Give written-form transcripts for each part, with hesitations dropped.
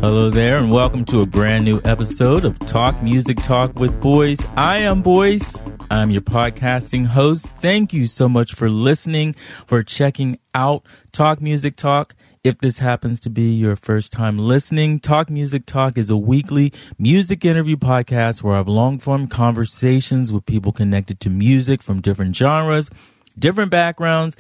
Hello there, and welcome to a brand new episode of Talk Music Talk with Boice. I am Boice. I'm your podcasting host. Thank you so much for listening, for checking out Talk Music Talk. If this happens to be your first time listening, Talk Music Talk is a weekly music interview podcast where I have long-form conversations with people connected to music from different genres, different backgrounds,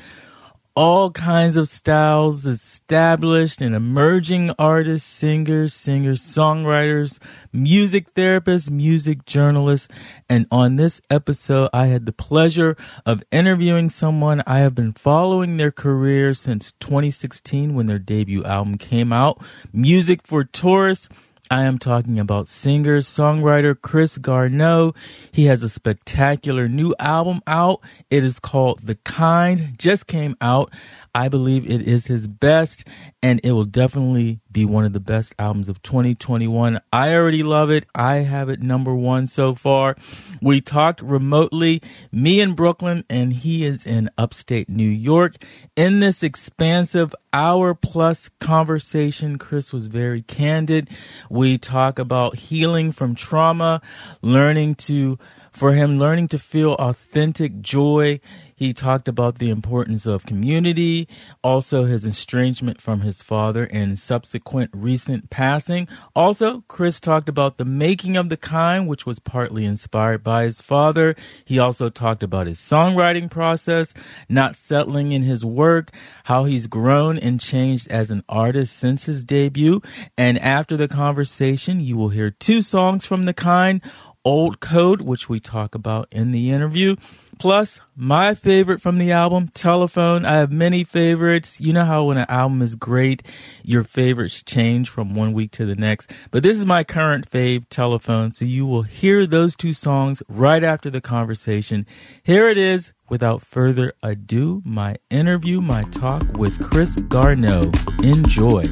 all kinds of styles, established and emerging artists, singers, songwriters, music therapists, music journalists. And on this episode, I had the pleasure of interviewing someone. I have been following their career since 2016 when their debut album came out, Music for Tourists. I am talking about singer-songwriter Chris Garneau. He has a spectacular new album out. It is called The Kind, just came out. I believe it is his best, and it will definitely be one of the best albums of 2021. I already love it. I have it number one so far. We talked remotely, me in Brooklyn, and he is in upstate New York. In this expansive hour-plus conversation, Chris was very candid. We talk about healing from trauma, learning to feel authentic joy. He talked about the importance of community, also his estrangement from his father and subsequent recent passing. Also, Chris talked about the making of The Kind, which was partly inspired by his father. He also talked about his songwriting process, not settling in his work, how he's grown and changed as an artist since his debut. And after the conversation, you will hear two songs from The Kind, Old Code, which we talk about in the interview, plus my favorite from the album, Telephone. I have many favorites. You know how when an album is great, your favorites change from one week to the next. But this is my current fave, Telephone. So you will hear those two songs right after the conversation. Here it is. Without further ado, my interview, my talk with Chris Garneau. Enjoy.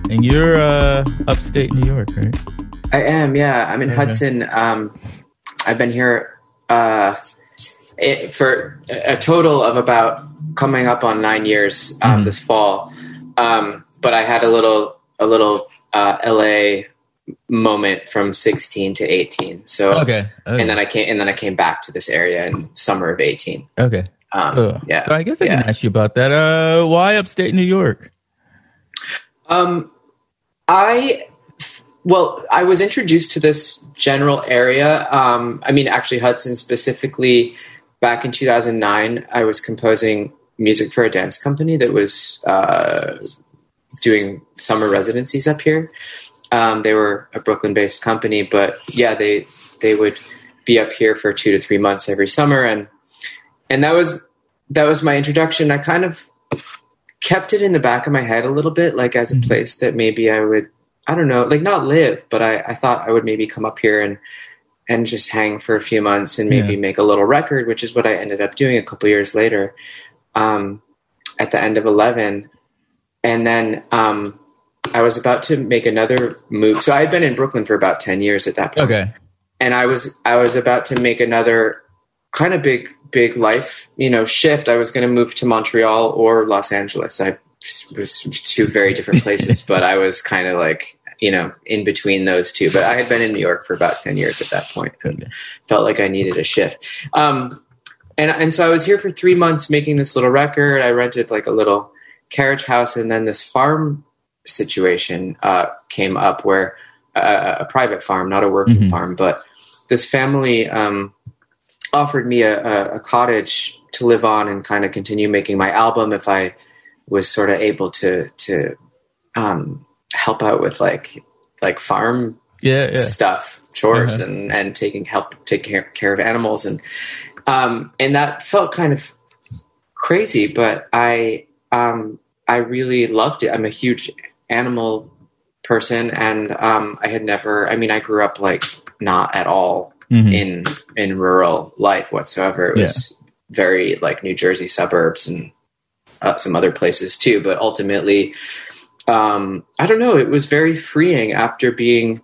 And you're upstate New York, right? I am, yeah. I'm in Hudson. I've been here for a total of about coming up on 9 years this fall. But I had a little LA moment from 16 to 18. So okay. And then I came back to this area in summer of 18. Okay. So I guess I can ask you about that. Why upstate New York? I was introduced to this general area. Actually Hudson specifically, back in 2009, I was composing music for a dance company that was doing summer residencies up here. They were a Brooklyn-based company, but yeah, they would be up here for 2 to 3 months every summer, and that was my introduction. I kind of kept it in the back of my head a little bit, like as a place that maybe I would, I don't know, like not live, but I thought I would maybe come up here and just hang for a few months and maybe make a little record, which is what I ended up doing a couple years later, at the end of 11. And then I was about to make another move. So I had been in Brooklyn for about 10 years at that point. Okay. And I was about to make another kind of big life, shift. I was going to move to Montreal or Los Angeles. I was two very different places, but I was kind of like, in between those two. But I had been in New York for about 10 years at that point and felt like I needed a shift. And so I was here for 3 months making this little record. I rented like a little carriage house, and then this farm situation came up where a private farm, not a working farm, but this family offered me a cottage to live on and kind of continue making my album if I was sort of able to help out with like farm stuff, chores, and taking care of animals, and that felt kind of crazy, but I really loved it. I'm a huge animal person, and I grew up like not at all in rural life whatsoever. It was very like New Jersey suburbs and some other places too, but ultimately I don't know, it was very freeing after being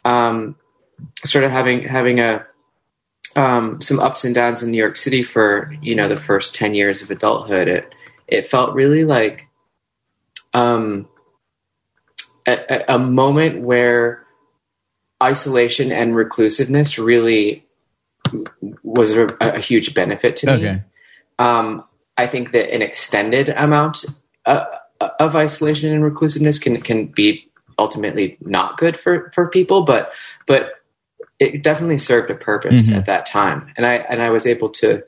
sort of having a some ups and downs in New York City for the first 10 years of adulthood. It felt really like a moment where isolation and reclusiveness really was a huge benefit to me. Okay. I think that an extended amount of isolation and reclusiveness can be ultimately not good for people, but it definitely served a purpose at that time. And I was able to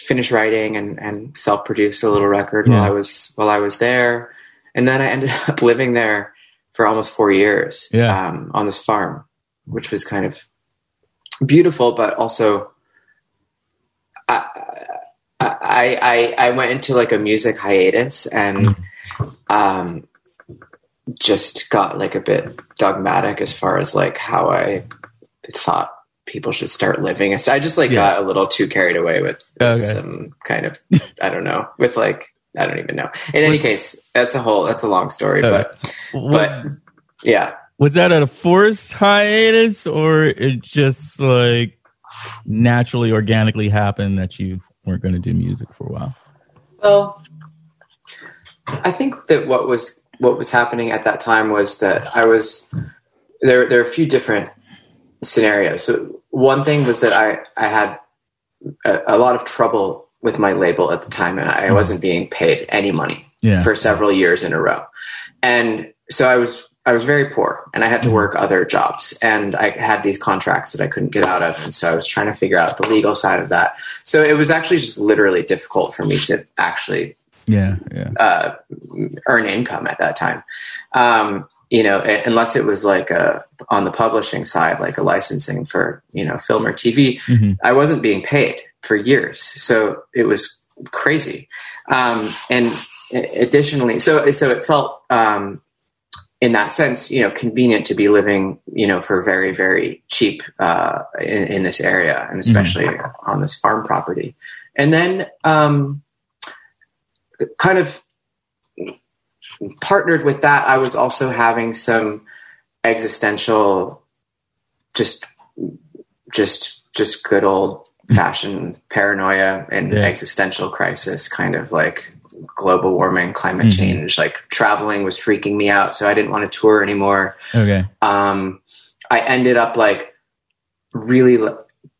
finish writing and self-produce a little record while I was there. And then I ended up living there for almost 4 years on this farm, which was kind of beautiful, but also I went into like a music hiatus and just got like a bit dogmatic as far as like how I thought people should start living. So I just like got a little too carried away with some kind of, I don't know, with like, I don't even know. In any case, that's a long story, but yeah. Was that a forced hiatus, or it just like naturally, organically happened that you weren't going to do music for a while? Well, I think that what was happening at that time was that I was there are a few different scenarios. So one thing was that I had a lot of trouble with my label at the time, and I wasn't being paid any money for several years in a row. And so I was very poor, and I had to work other jobs, and I had these contracts that I couldn't get out of. And so I was trying to figure out the legal side of that. So it was actually just literally difficult for me to actually earn income at that time. Unless it was like on the publishing side, like a licensing for, film or TV, I wasn't being paid for years. So it was crazy. And additionally, so it felt, in that sense, convenient to be living, for very, very cheap, in this area, and especially on this farm property. And then, kind of partnered with that, I was also having some existential, just good old fashioned paranoia and existential crisis, kind of like global warming, climate change, like traveling was freaking me out. So I didn't want to tour anymore. Okay. I ended up like really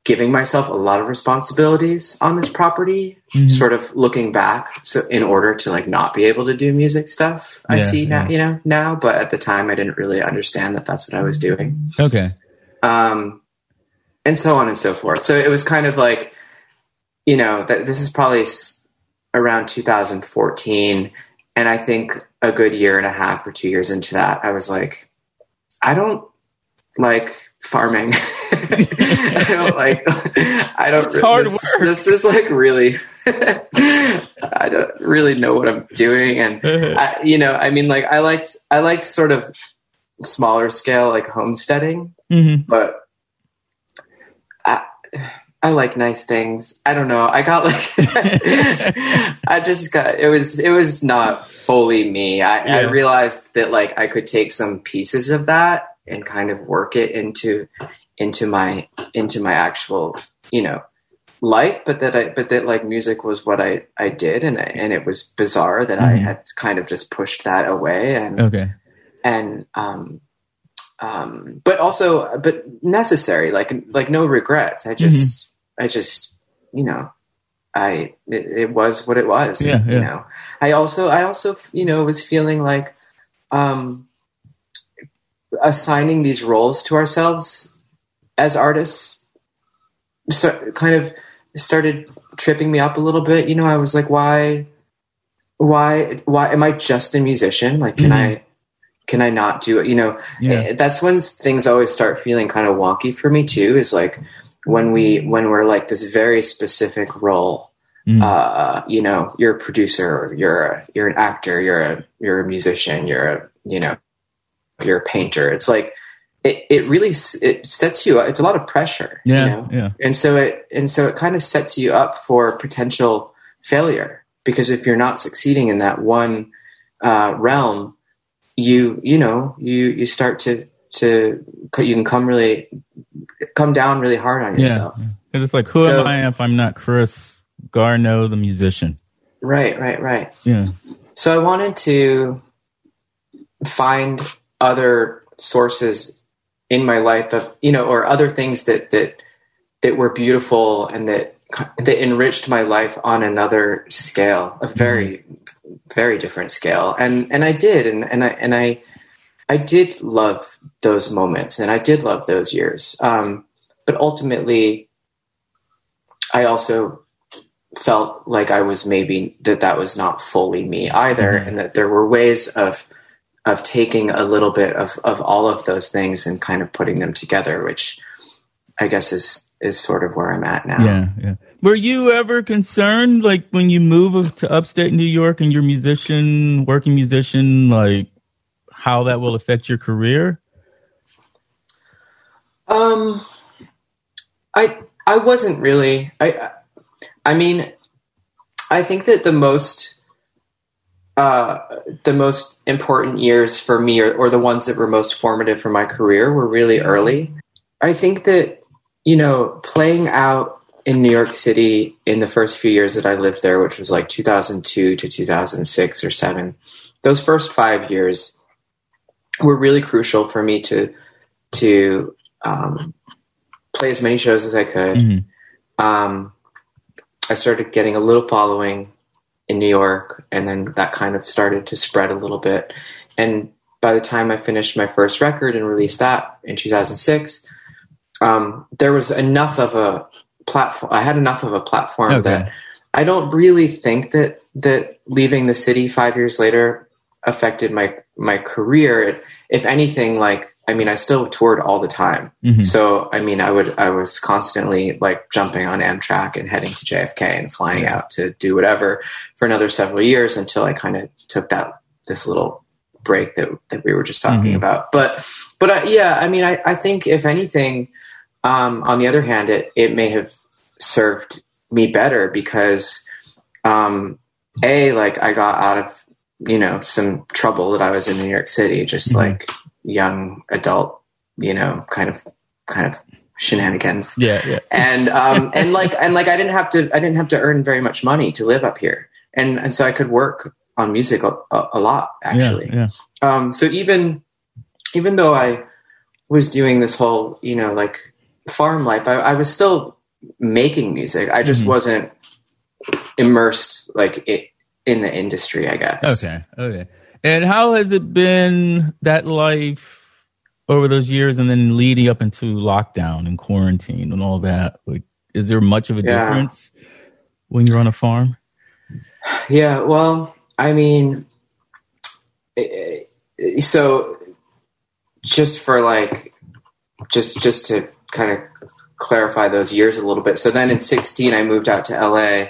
giving myself a lot of responsibilities on this property, sort of looking back. So in order to like not be able to do music stuff, I see now, now, but at the time I didn't really understand that that's what I was doing. Okay. And so on and so forth. So it was kind of like, that this is probably around 2014. And I think a good year and a half or 2 years into that, I was like, I don't like farming. I don't it's hard work. This is like really, I don't really know what I'm doing. And I liked sort of smaller scale, like homesteading, but I like nice things. I don't know. I got like, it was not fully me. I realized that like I could take some pieces of that and kind of work it into my actual, life, but that like music was what I did. And it was bizarre that I had kind of just pushed that away but necessary, like no regrets. It was what it was. I also, was feeling like, assigning these roles to ourselves as artists kind of started tripping me up a little bit. I was like, why am I just a musician? Like, can I not do it? That's when things always start feeling kind of wonky for me too, is like when we're like this very specific role, you're a producer, you're an actor, you're a musician, you're a painter. It's like, it really sets you up. It's a lot of pressure, And so it kind of sets you up for potential failure, because if you're not succeeding in that one, realm, you start to you can come down really hard on yourself. Because it's like, who am I if I'm not Chris Garneau, the musician? Right. Yeah. So I wanted to find other sources in my life of, or other things that were beautiful and that enriched my life on another scale, a very, very different scale. And I did, and I did love those moments, and I did love those years. But ultimately, I also felt like I was maybe that was not fully me either, and that there were ways of taking a little bit of all of those things and kind of putting them together, which I guess is sort of where I'm at now. Yeah. Were you ever concerned, like when you move to upstate New York and you're working musician, like how that will affect your career? I wasn't really. I mean, I think that the most important years for me, or the ones that were most formative for my career, were really early. I think that, playing out in New York City in the first few years that I lived there, which was like 2002 to 2006 or 7, those first 5 years were really crucial for me to play as many shows as I could. I started getting a little following in New York, and then that kind of started to spread a little bit. And by the time I finished my first record and released that in 2006, there was enough of a platform. I had enough of a platform that I don't really think that leaving the city 5 years later affected my career. If anything, I still toured all the time. So, I was constantly jumping on Amtrak and heading to JFK and flying out to do whatever for another several years until I kind of took this little break that we were just talking about. But I think if anything, on the other hand, it may have served me better because, I got out of, some trouble that I was in New York City, just young adult, kind of shenanigans. Yeah. And I didn't have to earn very much money to live up here. And so I could work on music a lot, actually. Yeah. So even though I was doing this whole, farm life, I was still making music. I just wasn't immersed in the industry, I guess. Okay. And how has it been, that life over those years and then leading up into lockdown and quarantine and all that? Is there much of a difference when you're on a farm? Yeah, well, so just for just to kind of clarify those years a little bit. So then in 2016, I moved out to LA.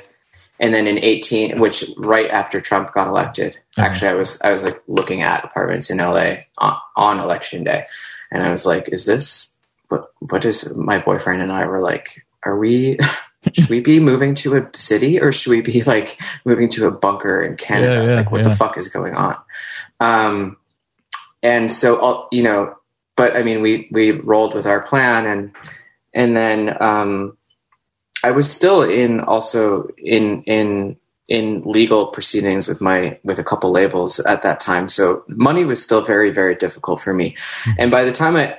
And then in 2018, which right after Trump got elected, actually, I was looking at apartments in LA on election day. And I was like, is this, what is, my boyfriend and I were like, should we be moving to a city or should we be moving to a bunker in Canada? What the fuck is going on? And so, but we rolled with our plan and then, I was still in legal proceedings with a couple labels at that time. So money was still very, very difficult for me. And by the time in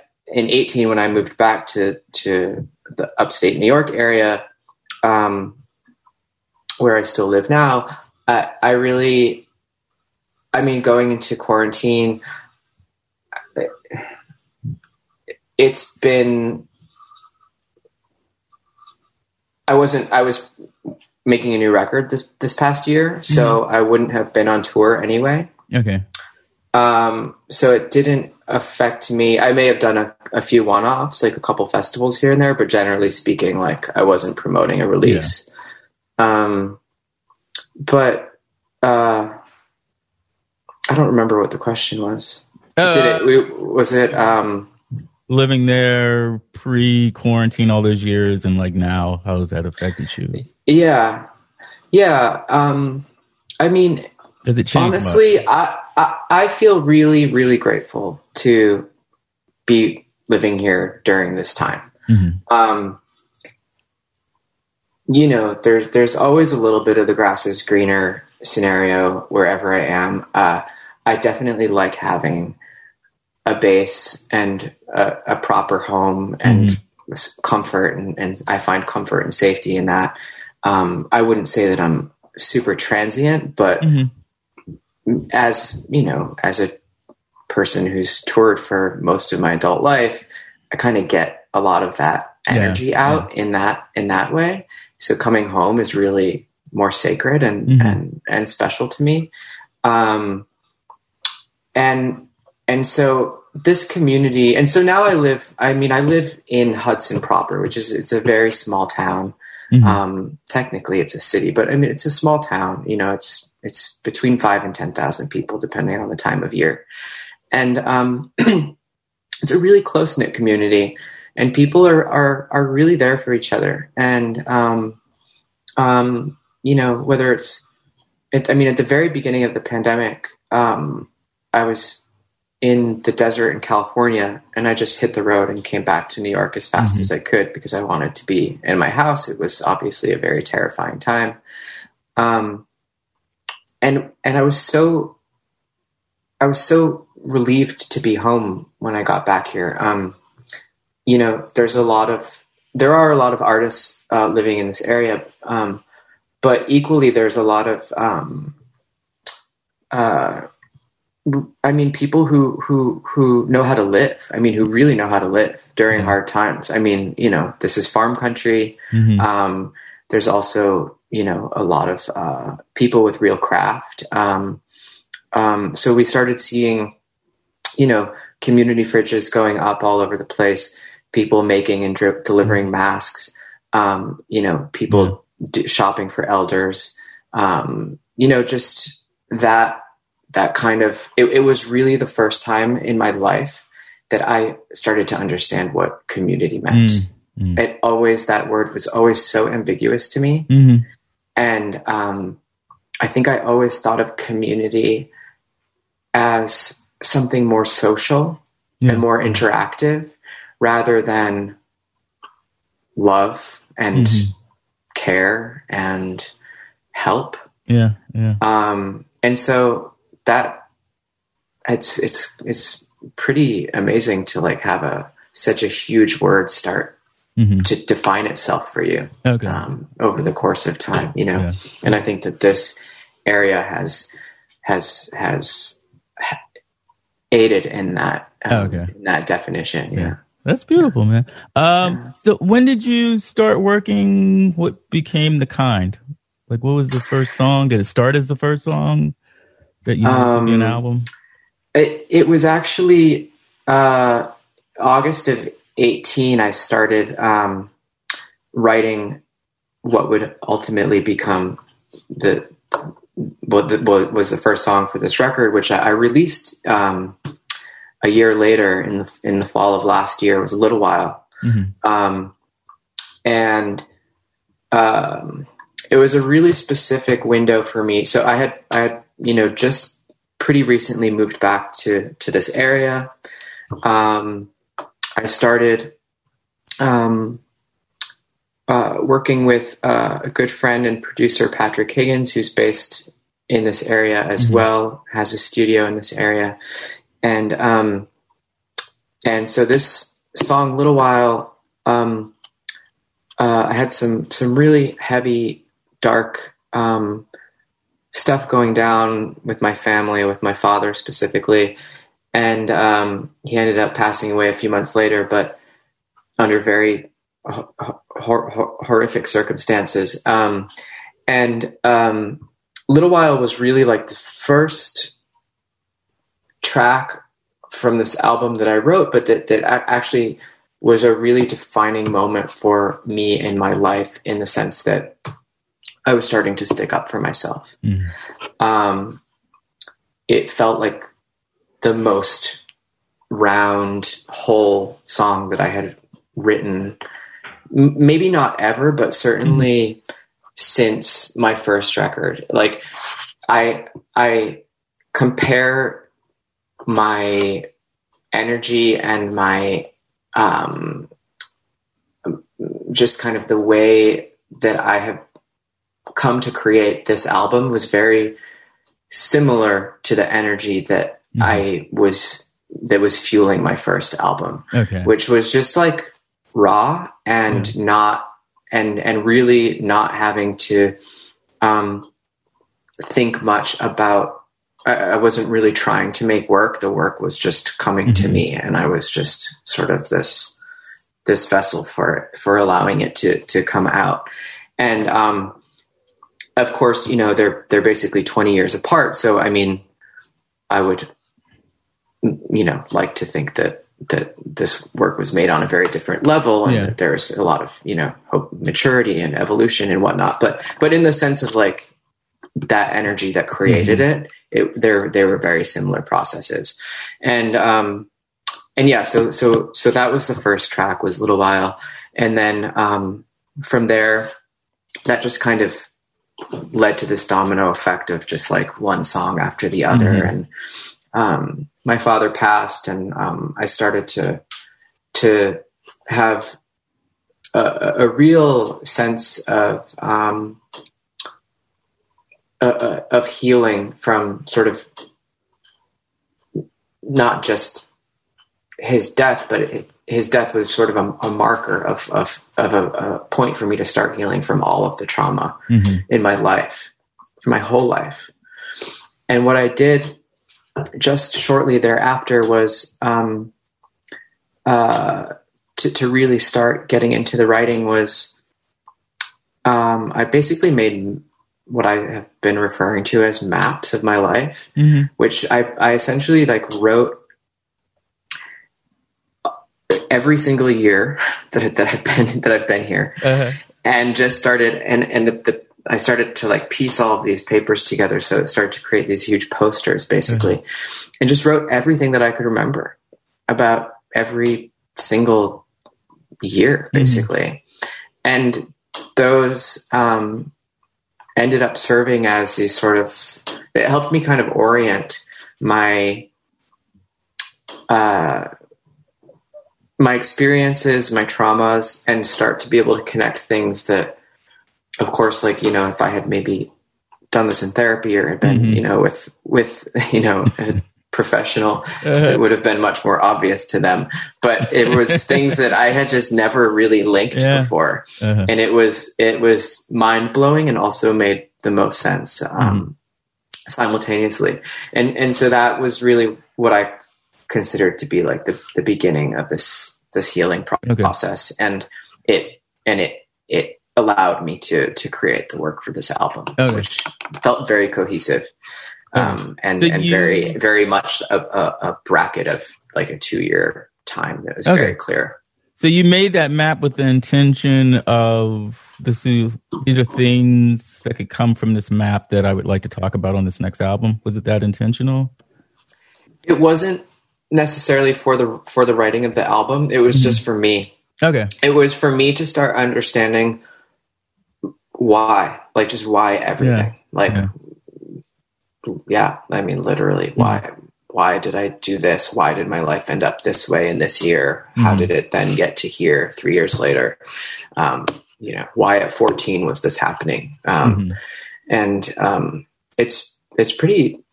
2018, when I moved back to the upstate New York area, where I still live now, I really, going into quarantine, it's been, I was making a new record this past year, so I wouldn't have been on tour anyway. Okay. So it didn't affect me. I may have done a few one-offs, a couple festivals here and there, but generally speaking, I wasn't promoting a release. Yeah. But I don't remember what the question was. Was it living there pre-quarantine all those years and now, how has that affected you? Yeah. Does it change honestly much? I feel really, really grateful to be living here during this time. There's always a little bit of the grass is greener scenario wherever I am. I definitely like having a base and a proper home and comfort, and I find comfort and safety in that. I wouldn't say that I'm super transient, but as you know, as a person who's toured for most of my adult life, I kind of get a lot of that energy out in that way. So coming home is really more sacred and special to me. And so this community, and so now I live in Hudson proper, it's a very small town. Technically it's a city, but I mean, it's a small town, you know, it's between 5 and 10,000 people, depending on the time of year. And, it's a really close knit community, and people are really there for each other. And, you know, whether at the very beginning of the pandemic, I was in the desert in California, and I just hit the road and came back to New York as fast as I could because I wanted to be in my house. It was obviously a very terrifying time. And I was so relieved to be home when I got back here. You know, there are a lot of artists living in this area, but equally there's a lot of people who know how to live. I mean, who really know how to live during hard times. I mean, you know, this is farm country. There's also, you know, a lot of people with real craft. So we started seeing, you know, community fridges going up all over the place, people making and delivering masks, you know, people shopping for elders, you know, just that kind of, it was really the first time in my life that I started to understand what community meant. That word was always so ambiguous to me. And I think I always thought of community as something more social and more interactive rather than love and care and help. And so that it's pretty amazing to like have such a huge word start to define itself for you over the course of time, you know. And I think that this area has aided in that in that definition. That's beautiful, man. So when did you start working? What became The Kind? Like, what was the first song? Did it start as the first song that you used to be an album? It was actually August of 18. I started writing what would ultimately become what was the first song for this record, which I released a year later in the fall of last year. It was a little while, and it was a really specific window for me. So I had you know, just pretty recently moved back to this area. I started working with a good friend and producer, Patrick Higgins, who's based in this area as well, has a studio in this area. And so this song, Little While, I had some really heavy, dark stuff going down with my family, with my father specifically. And he ended up passing away a few months later, but under very horrific circumstances. And Little While was really like the first track from this album that I wrote, but that actually was a really defining moment for me in my life, in the sense that I was starting to stick up for myself. It felt like the most round, whole song that I had written, maybe not ever, but certainly since my first record. Like I compare my energy and my just kind of the way that I have come to create this album was very similar to the energy that that was fueling my first album, which was just like raw and not, and really not having to think much about, I wasn't really trying to make work. The work was just coming to me, and I was just sort of this vessel for allowing it to come out. And, of course, you know, they're basically 20 years apart. So, I mean, I would, you know, like to think that this work was made on a very different level, and that there's a lot of, you know, hope, maturity and evolution and whatnot. But in the sense of like that energy that created they were very similar processes. And yeah, so that was the first track, was Little While. And then, from there, that just kind of led to this domino effect of just like one song after the other. And, my father passed, and, I started to have a real sense of healing from sort of not just his death, but his death was sort of a marker of a point for me to start healing from all of the trauma in my life, for my whole life. And what I did just shortly thereafter was to really start getting into the writing was I basically made what I have been referring to as maps of my life, which I essentially like wrote every single year that I've been here, and just started, and I started to like piece all of these papers together. So it started to create these huge posters basically, and just wrote everything that I could remember about every single year basically. And those, ended up serving as these sort of, it helped me kind of orient my experiences, my traumas, and start to be able to connect things that, of course, like, you know, if I had maybe done this in therapy or had been, you know, with, you know, a professional, it would have been much more obvious to them. But it was things that I had just never really linked before. And it was mind blowing, and also made the most sense, simultaneously. And so that was really what I considered to be like the beginning of this healing process. And it allowed me to create the work for this album, which felt very cohesive. And very, very much a bracket of like a 2-year time that was very clear. So you made that map with the intention of these are things that could come from this map that I would like to talk about on this next album. Was it that intentional? It wasn't necessarily for the writing of the album. It was just for me. Okay. It was for me to start understanding why, like just why everything. I mean, literally, why did I do this? Why did my life end up this way in this year? How did it then get to here 3 years later? You know, why at 14 was this happening? And it's pretty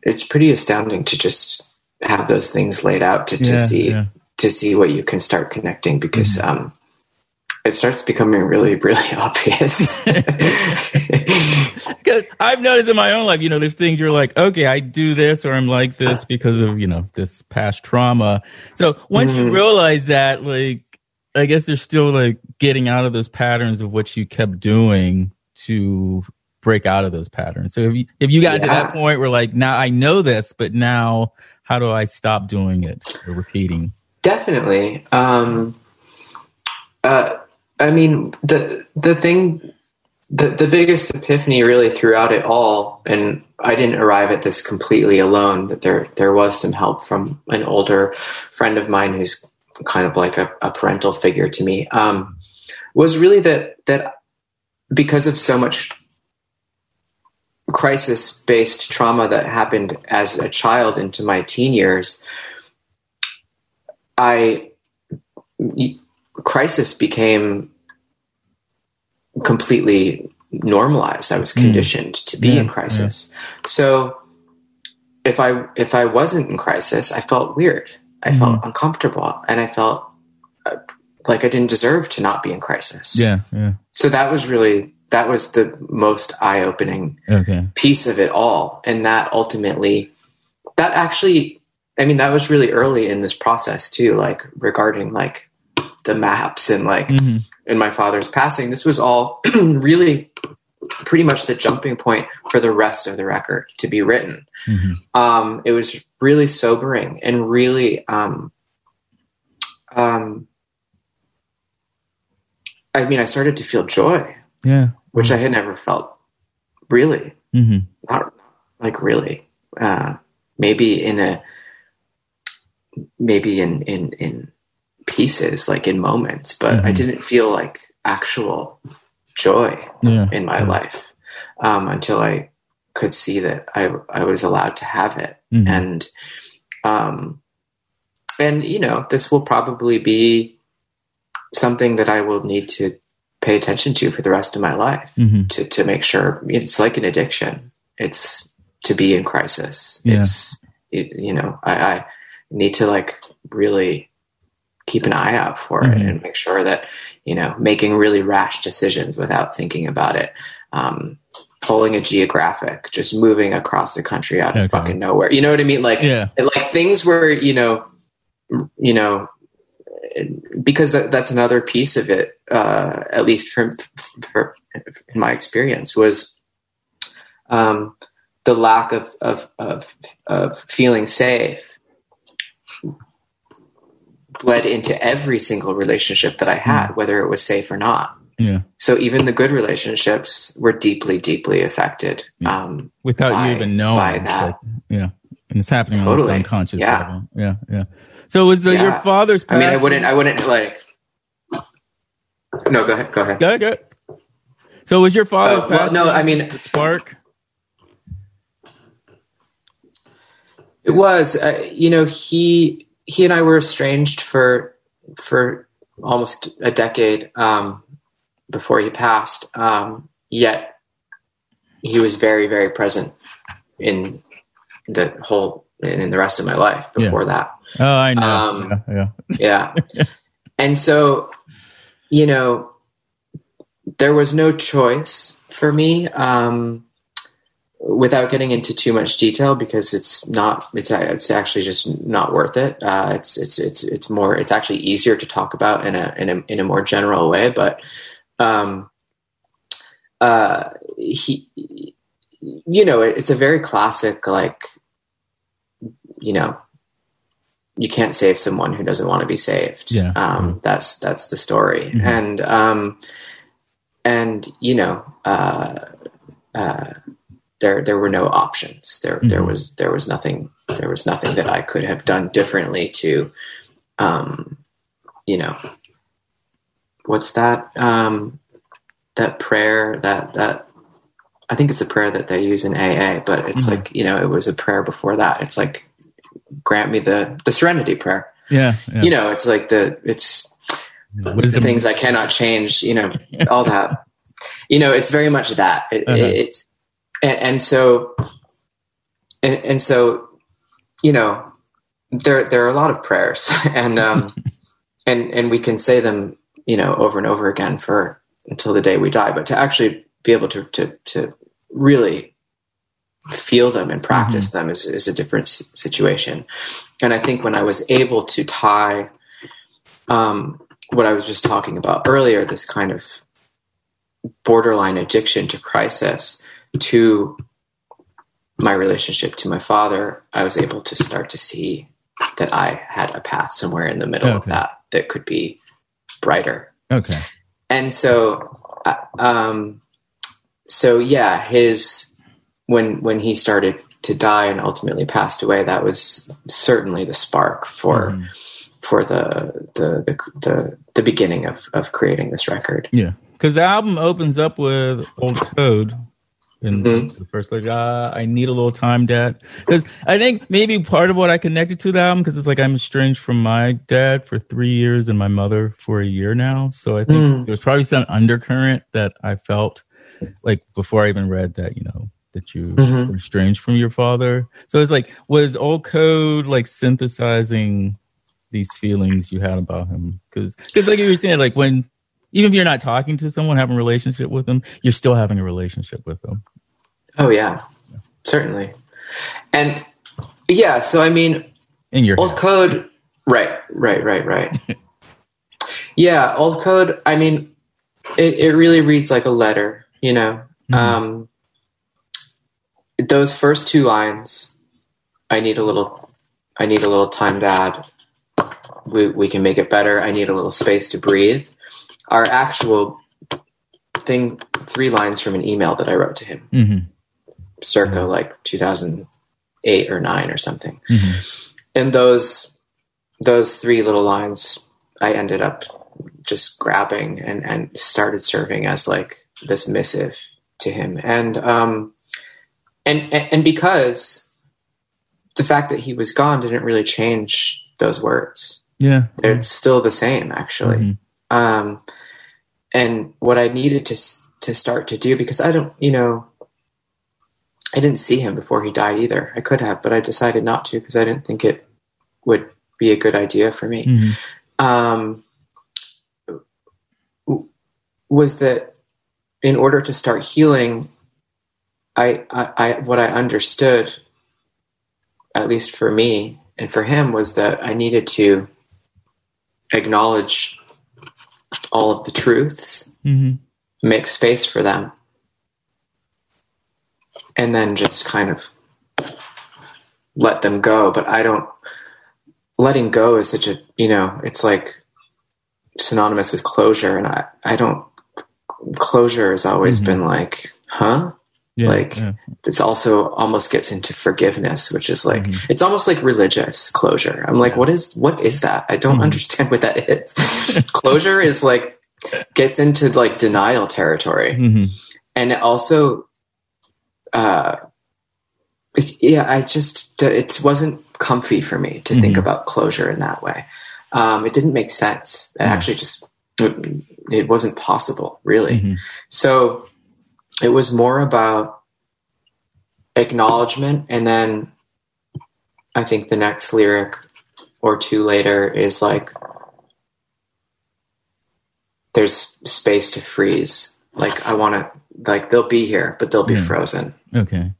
astounding to just have those things laid out to see what you can start connecting, because it starts becoming really, really obvious. Because I've noticed in my own life, you know, there's things you're like, okay, I do this, or I'm like this because of, you know, this past trauma. So once you realize that, like, I guess there's still like getting out of those patterns of what you kept doing to break out of those patterns. So if you got to that point where like, now I know this, but now how do I stop doing it or repeating? Definitely. I mean, the biggest epiphany really throughout it all, and I didn't arrive at this completely alone, that there was some help from an older friend of mine who's kind of like a parental figure to me, was really that because of so much crisis-based trauma that happened as a child into my teen years, crisis became completely normalized. I was conditioned to be in crisis. So if I wasn't in crisis, I felt weird. I felt uncomfortable, and I felt like I didn't deserve to not be in crisis. Yeah. So that was the most eye-opening piece of it all. And that ultimately, that was really early in this process too, like regarding like the maps and like in my father's passing. This was all really pretty much the jumping point for the rest of the record to be written. It was really sobering and really, I started to feel joy, which I had never felt really, not like really, maybe in pieces, like in moments, but I didn't feel like actual joy in my life, until I could see that I was allowed to have it. And, this will probably be something that I will need to pay attention to for the rest of my life, to make sure. It's like an addiction. It's to be in crisis. I need to like really keep an eye out for it and make sure that, making really rash decisions without thinking about it, pulling a geographic, just moving across the country out of fucking nowhere. You know what I mean? Like, like things where, because that's another piece of it, at least for in my experience, was the lack of feeling safe bled into every single relationship that I had, whether it was safe or not. So even the good relationships were deeply, deeply affected. Without you even knowing. By that. And it's happening Totally. on an unconscious level. Yeah. So was your father's passing? I wouldn't like, no, go ahead. Go ahead. So was your father's passing? No, the spark? It was, he and I were estranged for almost a decade, before he passed. Yet he was very, very present in the rest of my life before that. Oh, I know. Yeah. And so, there was no choice for me, without getting into too much detail, because it's actually just not worth it. It's actually easier to talk about in a more general way, but, it's a very classic, like, you can't save someone who doesn't want to be saved. That's the story. There were no options. There was nothing that I could have done differently to, what's that? That prayer that I think it's a prayer that they use in AA, but it's like, it was a prayer before that. It's like, grant me the serenity prayer. It's like it's the things I cannot change, all that, it's very much that it's, and so, there are a lot of prayers, and and we can say them, over and over again until the day we die, but to actually be able to really feel them and practice them is a different situation. And I think when I was able to tie, what I was just talking about earlier, this kind of borderline addiction to crisis, to my relationship to my father, I was able to start to see that I had a path somewhere in the middle of that could be brighter. And so, when he started to die and ultimately passed away, that was certainly the spark for the beginning of creating this record. Because the album opens up with Old Code. And the first, like, I need a little time, Dad. Because I think maybe part of what I connected to the album, because it's like I'm estranged from my dad for 3 years and my mother for a year now. So I think there was probably some undercurrent that I felt like before I even read that, that you were estranged from your father. So it's like, was Old Code like synthesizing these feelings you had about him? Because like you were saying, like when, even if you're not talking to someone, having a relationship with them, you're still having a relationship with them. Oh yeah, certainly. And yeah, so I mean, in your Old head. Code, right. Yeah, Old Code, I mean, it really reads like a letter, those first two lines, I need a little time, Dad. We can make it better. I need a little space to breathe. Our actual thing, 3 lines from an email that I wrote to him, circa like 2008 or 9 or something. And those 3 little lines, I ended up just grabbing and started serving as like this missive to him. And because the fact that he was gone didn't really change those words. Yeah. They're still the same, actually. And what I needed to start to do, because I didn't see him before he died either. I could have, but I decided not to because I didn't think it would be a good idea for me. Was that in order to start healing, I what I understood, at least for me and for him, was that I needed to acknowledge all of the truths, make space for them, and then just kind of let them go. But letting go is such a, it's like synonymous with closure. And closure has always been like, this also almost gets into forgiveness, which is like, it's almost like religious closure. I'm like, what is that? I don't understand what that is. Closure is like, gets into like denial territory. And it also, it wasn't comfy for me to think about closure in that way. It didn't make sense. It actually it wasn't possible, really. So it was more about acknowledgement. And then I think the next lyric or 2 later is like, there's space to freeze. Like, I want to, like, they'll be here, but they'll be frozen. Okay.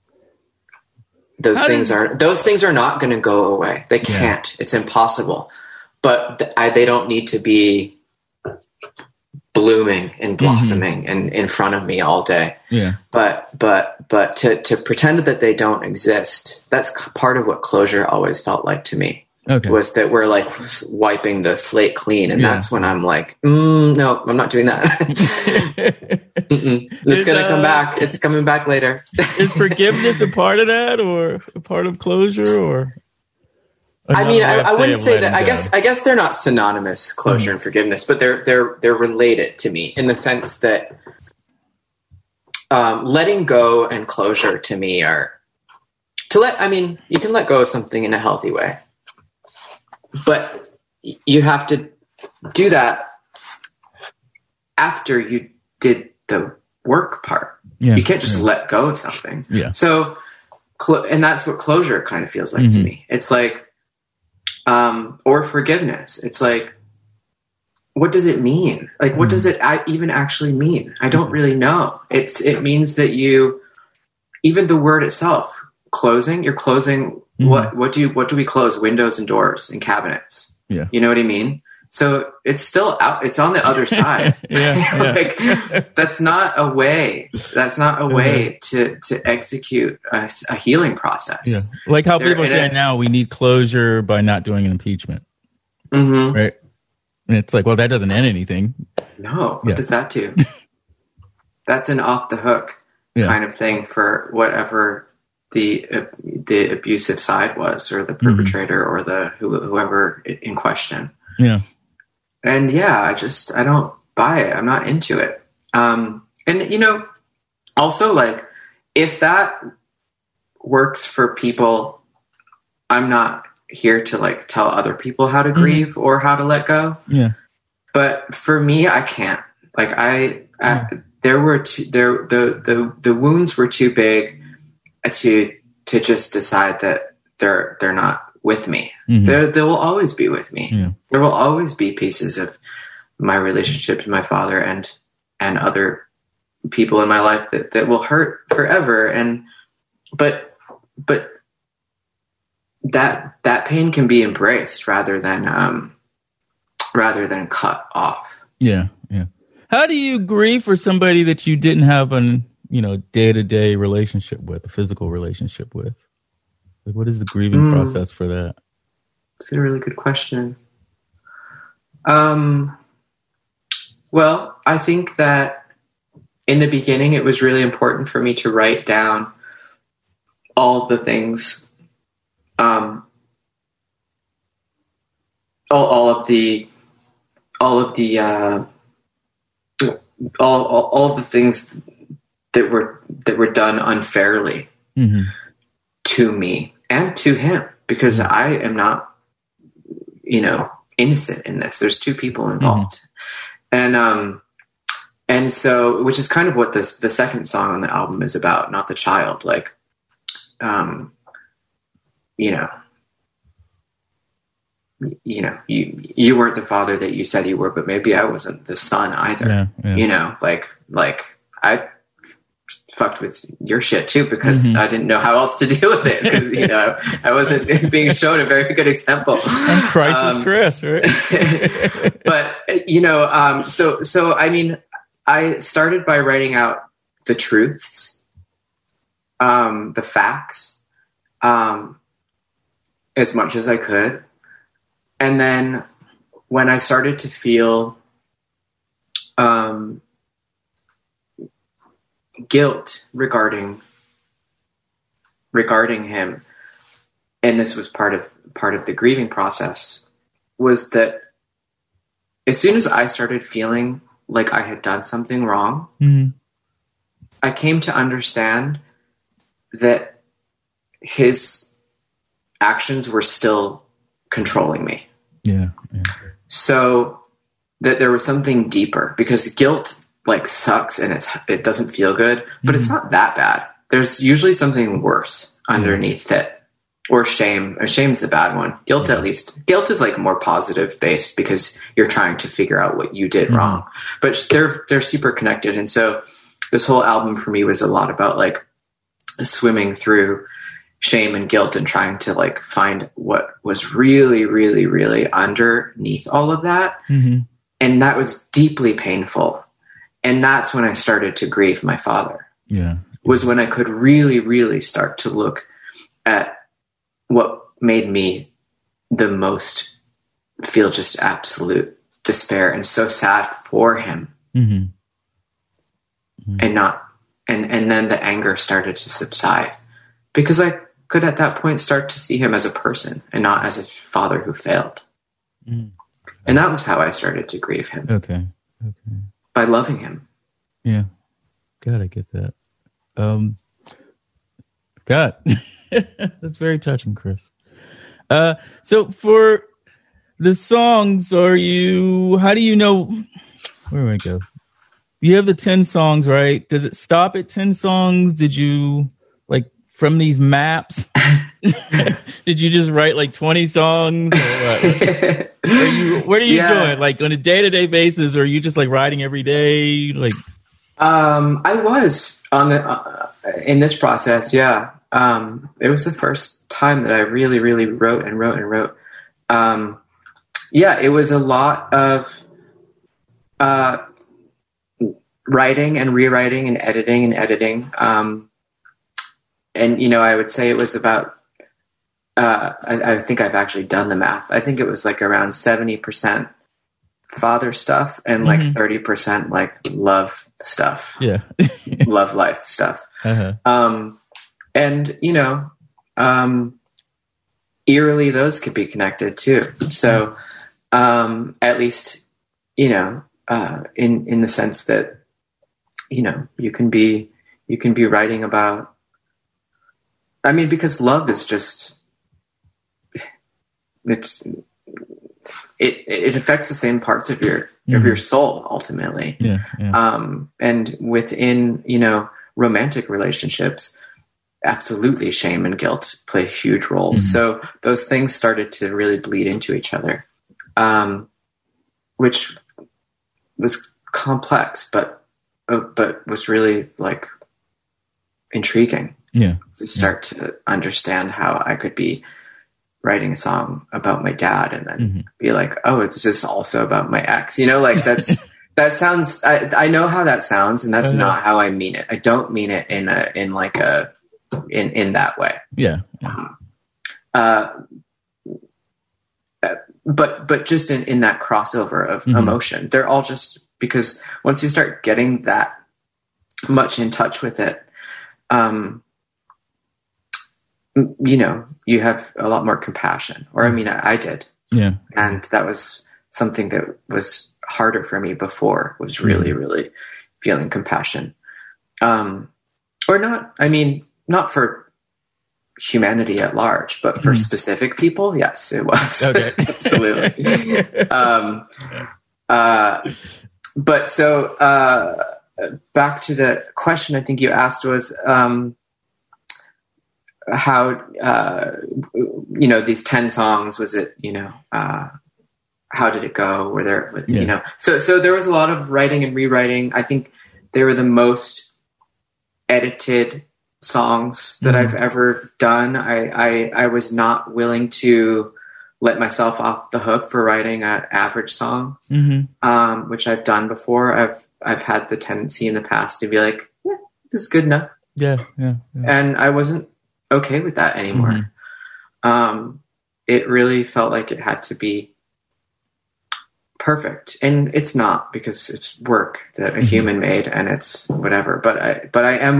Those things are not going to go away. They can't. It's impossible. But they don't need to be blooming and blossoming and in front of me all day. Yeah. But to pretend that they don't exist, that's part of what closure always felt like to me. Okay. Was that we're like wiping the slate clean. And that's when I'm like, no, I'm not doing that. It's going to come back. It's coming back later. Is forgiveness a part of that, or a part of closure, or? I mean, I wouldn't say that. I guess they're not synonymous, closure and forgiveness, but they're related to me in the sense that letting go and closure to me are you can let go of something in a healthy way, but you have to do that after you did the work part. Yeah. You can't just let go of something. Yeah. So, and that's what closure kind of feels like to me. It's like, or forgiveness. It's like, what does it mean? Like, what does it even actually mean? I don't really know. It means that even the word itself, closing, you're closing. What do we close? Windows and doors and cabinets. Yeah. You know what I mean? So it's still out. It's on the other side. Like, that's not a way. That's not a way to execute a healing process. Yeah. Like how people say now, we need closure by not doing an impeachment. Right. And it's like, well, that doesn't end anything. No. What does that do? That's an off the hook kind of thing for whatever the abusive side was, or the perpetrator, or the whoever in question. Yeah. And I don't buy it. I'm not into it. And also, like, if that works for people, I'm not here to like tell other people how to grieve or how to let go. Yeah. But for me, I can't. Like, there were the wounds were too big to just decide that they're not with me. Mm-hmm. They will always be with me. Yeah. There will always be pieces of my relationship to my father and other people in my life that will hurt forever. But that pain can be embraced rather than cut off. Yeah. Yeah. How do you grieve for somebody that you didn't have an, day-to-day relationship with, a physical relationship with? Like, what is the grieving process for that? It's a really good question. Well, I think that in the beginning, it was really important for me to write down all the things, all of the things that were done unfairly to me and to him, because I am not, innocent in this. There's two people involved. And so, which is kind of what the second song on the album is about, not the child. Like, you weren't the father that you said you were, but maybe I wasn't the son either. Yeah. Like I fucked with your shit too, because I didn't know how else to deal with it, because I wasn't being shown a very good example. And Christ is Chris, right? But so I mean, I started by writing out the truths, the facts, as much as I could. And then when I started to feel guilt regarding him, and this was part of the grieving process, was that as soon as I started feeling like I had done something wrong, I came to understand that his actions were still controlling me. Yeah. So that there was something deeper, because guilt sucks and it doesn't feel good, but it's not that bad. There's usually something worse underneath it, or shame. Shame's the bad one. Guilt, at least. Guilt is more positive based, because you're trying to figure out what you did wrong, but they're super connected. And so this whole album for me was a lot about swimming through shame and guilt and trying to find what was really, really, really underneath all of that. And that was deeply painful. And that's when I started to grieve my father. Yeah. Was when I could really, really start to look at what made me the most feel just absolute despair and so sad for him. And then the anger started to subside, because I could at that point start to see him as a person and not as a father who failed. And that was how I started to grieve him. Okay. By loving him. Yeah. God, I get that. God, that's very touching, Chris. So for the songs, how do you know, where do I go? You have the 10 songs, right? Does it stop at 10 songs? Did you, from these maps, did you just write 20 songs? Or what? What are you doing? On a day-to-day basis, or are you just writing every day? I was on in this process. Yeah. It was the first time that I really, really wrote and wrote and wrote. It was a lot of, writing and rewriting and editing. And, I would say it was about, I think I've actually done the math. I think it was around 70% father stuff and 30% love stuff. Yeah. Love life stuff. And, eerily those could be connected too. So, at least, in the sense that, you can be writing about, because love is just, it affects the same parts of your of your soul, ultimately. And within, romantic relationships, absolutely shame and guilt play huge roles. So those things started to really bleed into each other, which was complex, but was really like intriguing. To start to understand how I could be writing a song about my dad and then be like, oh, it's just also about my ex, that sounds, I know how that sounds, and that's not how I mean it. I don't mean it in that way. But just in that crossover of emotion, they're all just, because once you start getting that much in touch with it, you have a lot more compassion, or I did. And that was something that was harder for me before, was really, really feeling compassion. Or not, not for humanity at large, but for specific people. Yes, it was. Okay. Absolutely. But so, back to the question I think you asked was, how, these 10 songs, was it, how did it go? Were there, so there was a lot of writing and rewriting. I think they were the most edited songs that I've ever done. I was not willing to let myself off the hook for writing an average song, which I've done before. I've had the tendency in the past to be like, yeah, this is good enough. Yeah. And I wasn't okay with that anymore. It really felt like it had to be perfect, and it's not, because it's work that a human made, and it's whatever. But I am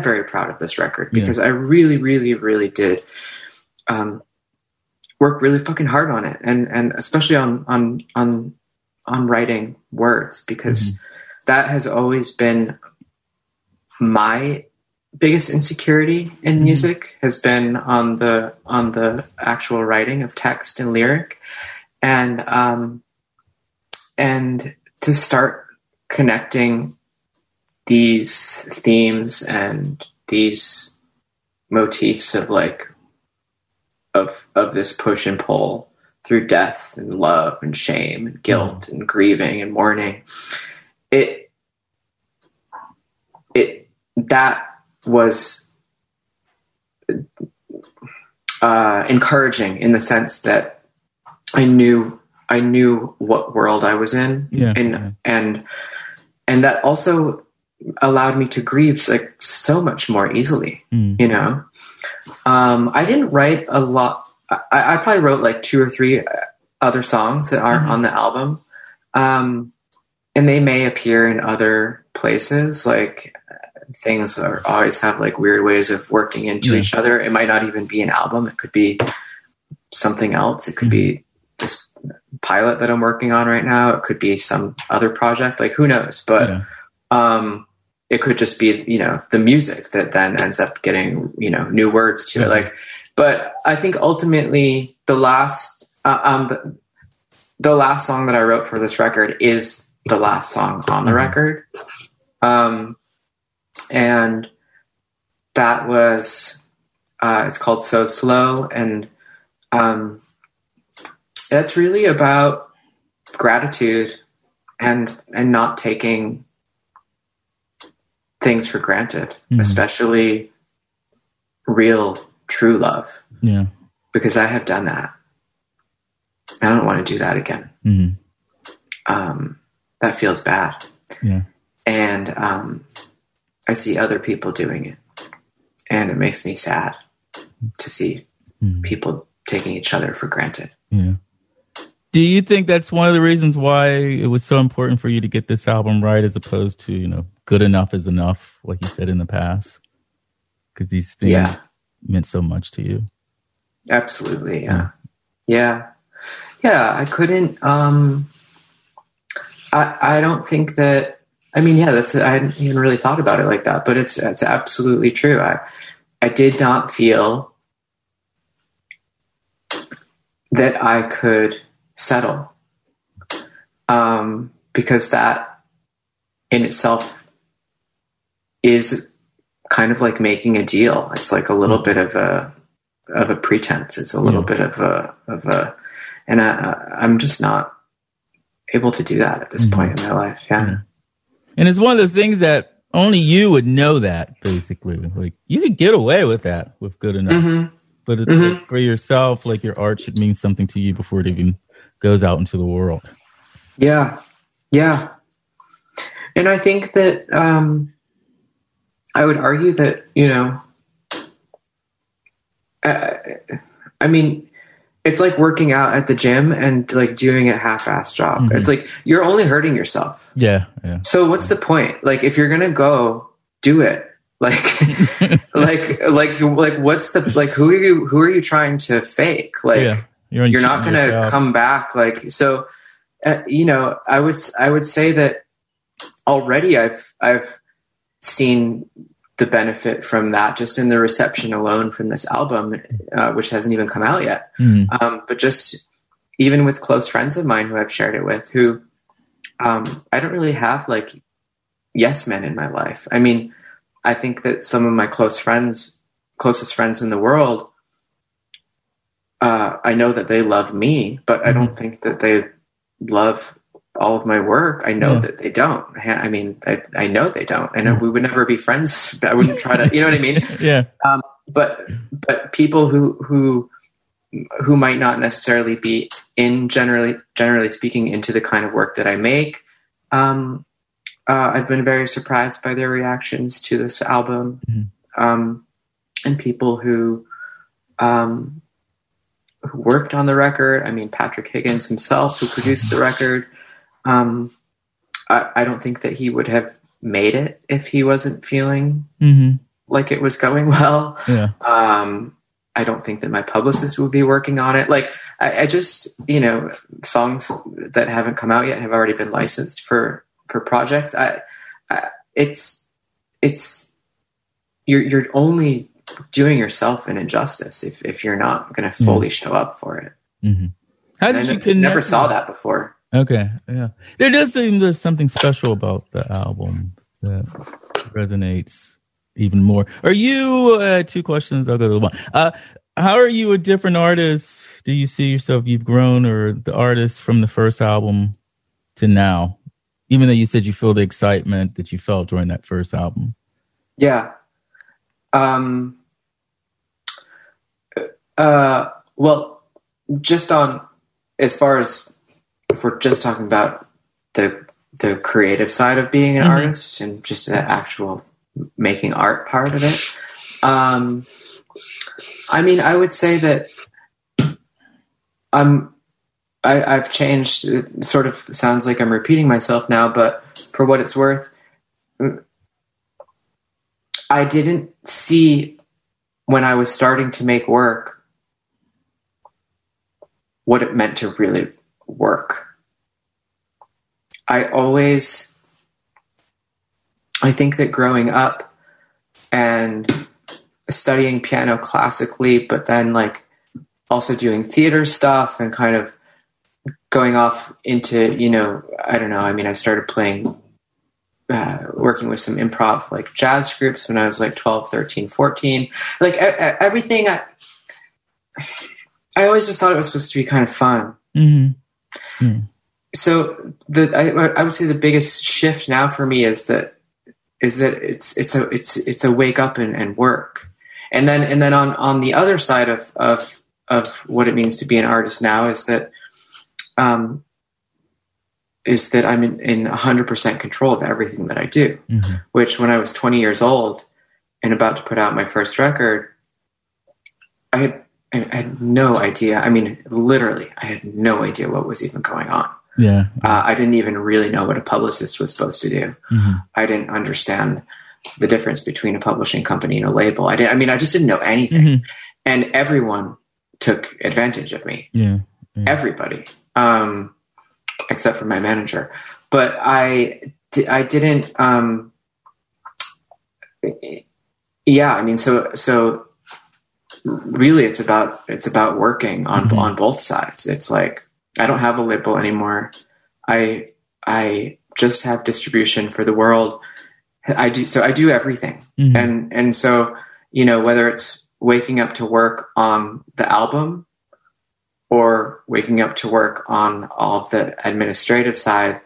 very proud of this record, because I really, really, really did work really fucking hard on it, and especially on writing words, because that has always been my biggest insecurity in music, has been on the actual writing of text and lyric. And to start connecting these themes and these motifs of this push and pull through death and love and shame and guilt and grieving and mourning, that was encouraging, in the sense that I knew what world I was in, and that also allowed me to grieve so much more easily. I didn't write a lot. I probably wrote 2 or 3 other songs that aren't on the album, and they may appear in other places. Things always have weird ways of working into each other. It might not even be an album. It could be something else. It could be this pilot that I'm working on right now. It could be some other project. Who knows? But it could just be, the music that then ends up getting, new words to it. But I think ultimately the last song that I wrote for this record is the last song on the record. And that was, it's called So Slow. And, it's really about gratitude and not taking things for granted, especially real, true love. Because I have done that. I don't want to do that again. That feels bad. And, I see other people doing it, and it makes me sad to see people taking each other for granted. Do you think that's one of the reasons why it was so important for you to get this album right, as opposed to, good enough is enough, like you said in the past? Because these things meant so much to you. Absolutely. Yeah. I couldn't, I don't think that, I hadn't even really thought about it like that, but it's absolutely true. I did not feel that I could settle. because that in itself is kind of like making a deal. It's like a little bit of a pretense. It's a little bit of a, and I'm just not able to do that at this point in my life. Yeah. And it's one of those things that only you would know that, basically. Like, you could get away with that with good enough. But it's like, for yourself, like, your art should mean something to you before it even goes out into the world. Yeah. Yeah. And I think that I would argue that, you know, I mean, it's like working out at the gym and like doing a half-ass job. It's like you're only hurting yourself. Yeah. So what's the point? Like, if you're gonna go, do it. Like, like what's the, like, who are you trying to fake? Like, you're not gonna come back. Like, so, you know, I would say that already I've seen the benefit from that just in the reception alone from this album, which hasn't even come out yet. But just even with close friends of mine who I've shared it with, who I don't really have like yes men in my life. I mean, I think that some of my closest friends in the world, I know that they love me, but I don't think that they love all of my work. I know that they don't. I mean, I know they don't. I know we would never be friends. I wouldn't try to, you know what I mean? Yeah. But people who might not necessarily be generally speaking into the kind of work that I make, I've been very surprised by their reactions to this album. And people who worked on the record. I mean, Patrick Higgins himself, who produced the record. I don't think that he would have made it if he wasn't feeling like it was going well. I don't think that my publicist would be working on it. Like, I just, you know, songs that haven't come out yet have already been licensed for projects. You're only doing yourself an injustice if you're not going to fully show up for it. How did you connect? Never saw that before. Okay, yeah. There does seem there's something special about the album that resonates even more. Are you, two questions, I'll go to the one. How are you a different artist? Do you see yourself, you've grown, or the artist from the first album to now? Even though you said you feel the excitement that you felt during that first album. Yeah. Well, just on, as far as, if we're just talking about the creative side of being an artist and just the actual making art part of it. I mean, I would say that I've changed. It sort of sounds like I'm repeating myself now, but for what it's worth, I didn't see when I was starting to make work what it meant to really work. I think that growing up and studying piano classically, but then like also doing theater stuff and kind of going off into, you know, I don't know. I mean, I started playing, working with some improv, like jazz groups when I was like 12, 13, 14, like everything. I always just thought it was supposed to be kind of fun. So I would say the biggest shift now for me is that it's a wake up and work. And then on the other side of what it means to be an artist now is that I'm in 100% control of everything that I do, which when I was 20 years old and about to put out my first record, I had no idea. I mean, literally, I had no idea what was even going on. Yeah. I didn't even really know what a publicist was supposed to do. I didn't understand the difference between a publishing company and a label. I just didn't know anything. And everyone took advantage of me. Everybody, except for my manager. But I didn't, yeah, I mean, so really it's about working on both sides. It's like, I don't have a label anymore. I just have distribution for the world. I do everything. And so, you know, whether it's waking up to work on the album or waking up to work on all of the administrative side,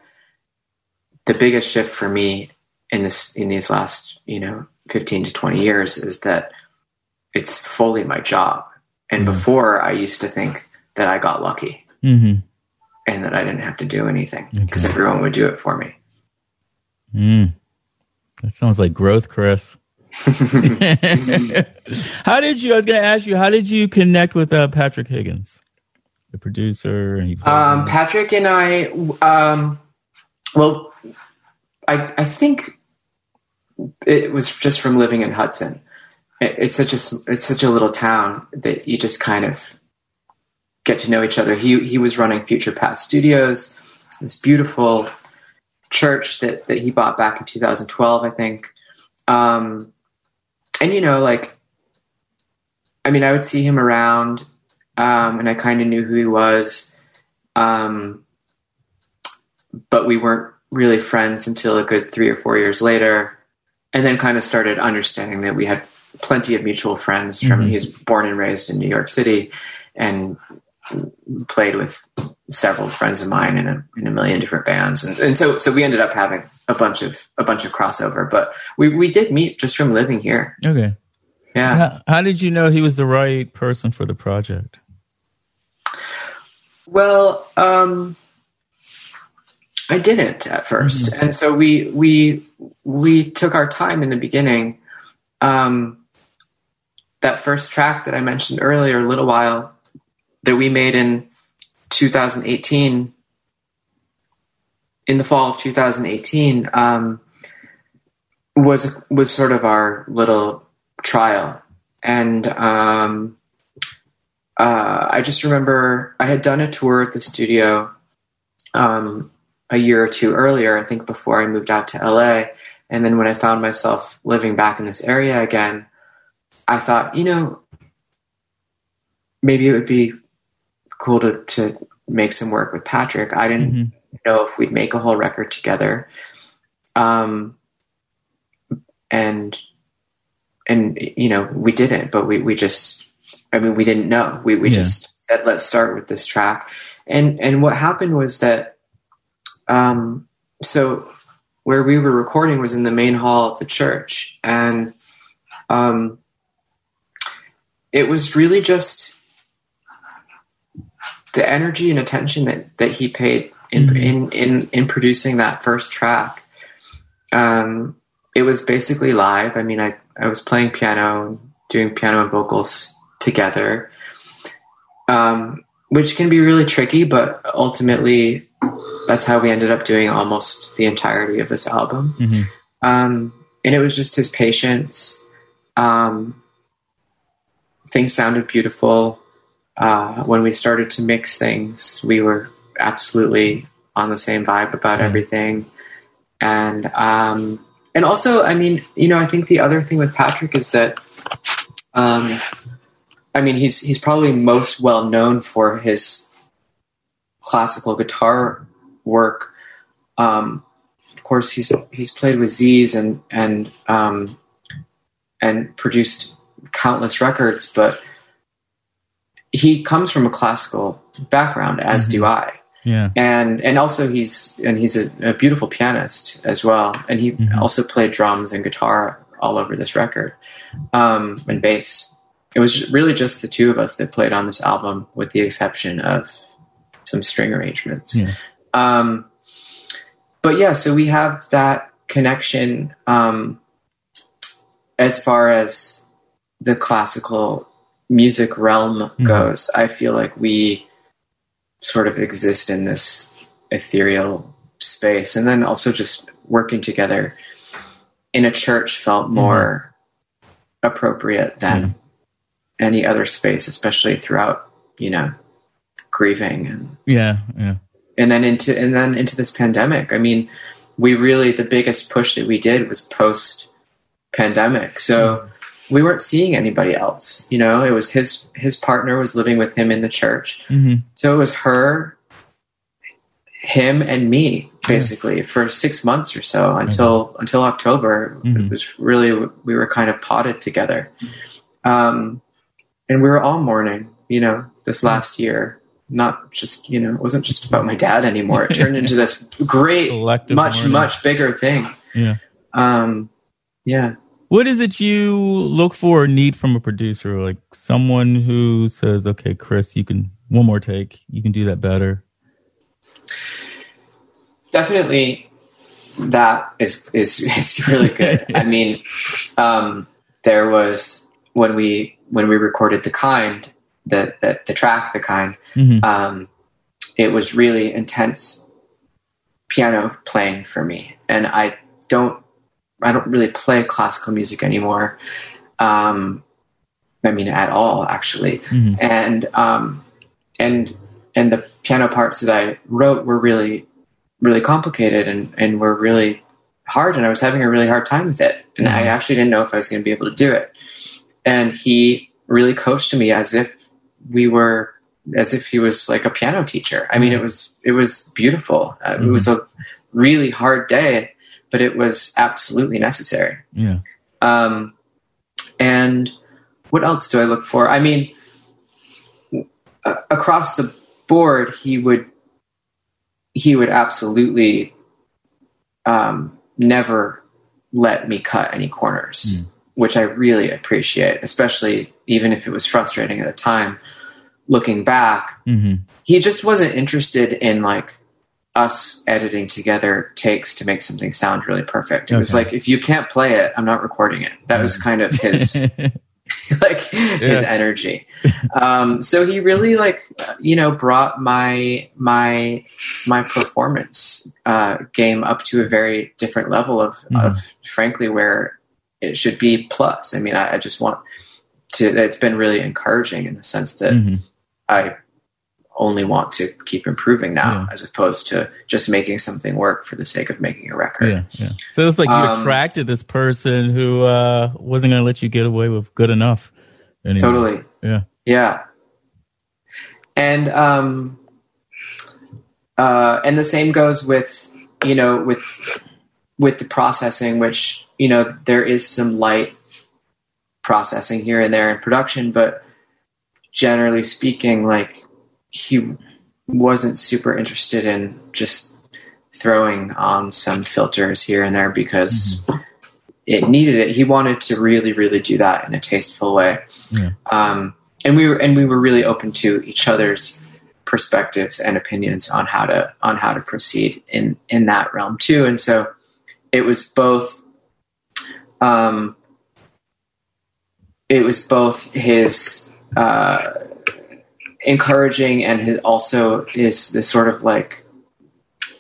the biggest shift for me in these last, you know, 15 to 20 years is that it's fully my job. And before, I used to think that I got lucky and that I didn't have to do anything because everyone would do it for me. That sounds like growth, Chris. I was going to ask you, how did you connect with Patrick Higgins, the producer? And Patrick and I, I think it was just from living in Hudson. It's such a little town that you just kind of get to know each other. He was running Future Past Studios, this beautiful church that he bought back in 2012, I think. And you know, like, I mean, I would see him around, and I kind of knew who he was. But we weren't really friends until a good 3 or 4 years later. And then kind of started understanding that we had plenty of mutual friends from, he's born and raised in New York City and played with several friends of mine in a million different bands. And so we ended up having a bunch of crossover, but we did meet just from living here. Okay. Yeah. How did you know he was the right person for the project? Well, I didn't at first. And so we took our time in the beginning. That first track that I mentioned earlier, A Little While, that we made in 2018, in the fall of 2018, was sort of our little trial. And I just remember I had done a tour at the studio a year or two earlier, I think before I moved out to LA. And then when I found myself living back in this area again, I thought, you know, maybe it would be cool to make some work with Patrick. I didn't know if we'd make a whole record together. And you know, we didn't, but we just, I mean, we didn't know. We just said, let's start with this track. And what happened was that, so where we were recording was in the main hall of the church. And, it was really just the energy and attention that he paid in producing that first track. It was basically live. I mean, I was playing piano, doing piano and vocals together, which can be really tricky, but ultimately that's how we ended up doing almost the entirety of this album. And it was just his patience. Things sounded beautiful. When we started to mix things, we were absolutely on the same vibe about everything. And also, I mean, you know, I think the other thing with Patrick is that, I mean, he's probably most well known for his classical guitar work. Of course, he's played with Z's and produced countless records, but he comes from a classical background, as do I. Yeah. And also he's a beautiful pianist as well. And he also played drums and guitar all over this record, and bass. It was really just the two of us that played on this album, with the exception of some string arrangements. Yeah. But yeah, so we have that connection, as far as the classical music realm goes. I feel like we sort of exist in this ethereal space, and then also just working together in a church felt more appropriate than any other space, especially throughout, you know, grieving and and then into this pandemic. I mean, the biggest push that we did was post pandemic. So we weren't seeing anybody else, you know. It was his partner was living with him in the church. So it was her, him and me basically for 6 months or so until October. It was really, we were kind of potted together. And we were all mourning, this last year, not just, it wasn't just about my dad anymore. It turned into this great, much bigger thing. Yeah. Yeah. What is it you look for or need from a producer? Like someone who says, okay, Chris, you can, one more take, you can do that better. Definitely that is really good. I mean, there was, when we recorded The Kind, the track, The Kind, it was really intense piano playing for me. And I don't really play classical music anymore. I mean, at all, actually. And the piano parts that I wrote were really, really complicated and were really hard. And I was having a really hard time with it. And I actually didn't know if I was going to be able to do it. And he really coached me as if he was like a piano teacher. I mean, it was beautiful. It was a really hard day, but it was absolutely necessary. Yeah. And what else do I look for? I mean, across the board, he would absolutely never let me cut any corners, which I really appreciate, especially even if it was frustrating at the time. Looking back, he just wasn't interested in like us editing together takes to make something sound really perfect. It was like, if you can't play it, I'm not recording it. That was kind of his his energy. So he really brought my performance game up to a very different level of frankly where it should be plus. I mean, I just want to, it's been really encouraging in the sense that I only want to keep improving now, as opposed to just making something work for the sake of making a record. Yeah. So it's like you attracted this person who wasn't going to let you get away with good enough anymore. Totally. Yeah. And the same goes with the processing, which, there is some light processing here and there in production, but generally speaking, like, he wasn't super interested in just throwing on some filters here and there because it needed it. He wanted to really, really do that in a tasteful way. Yeah. And we were really open to each other's perspectives and opinions on how to proceed in that realm too. And so it was both his encouraging and also is this sort of like,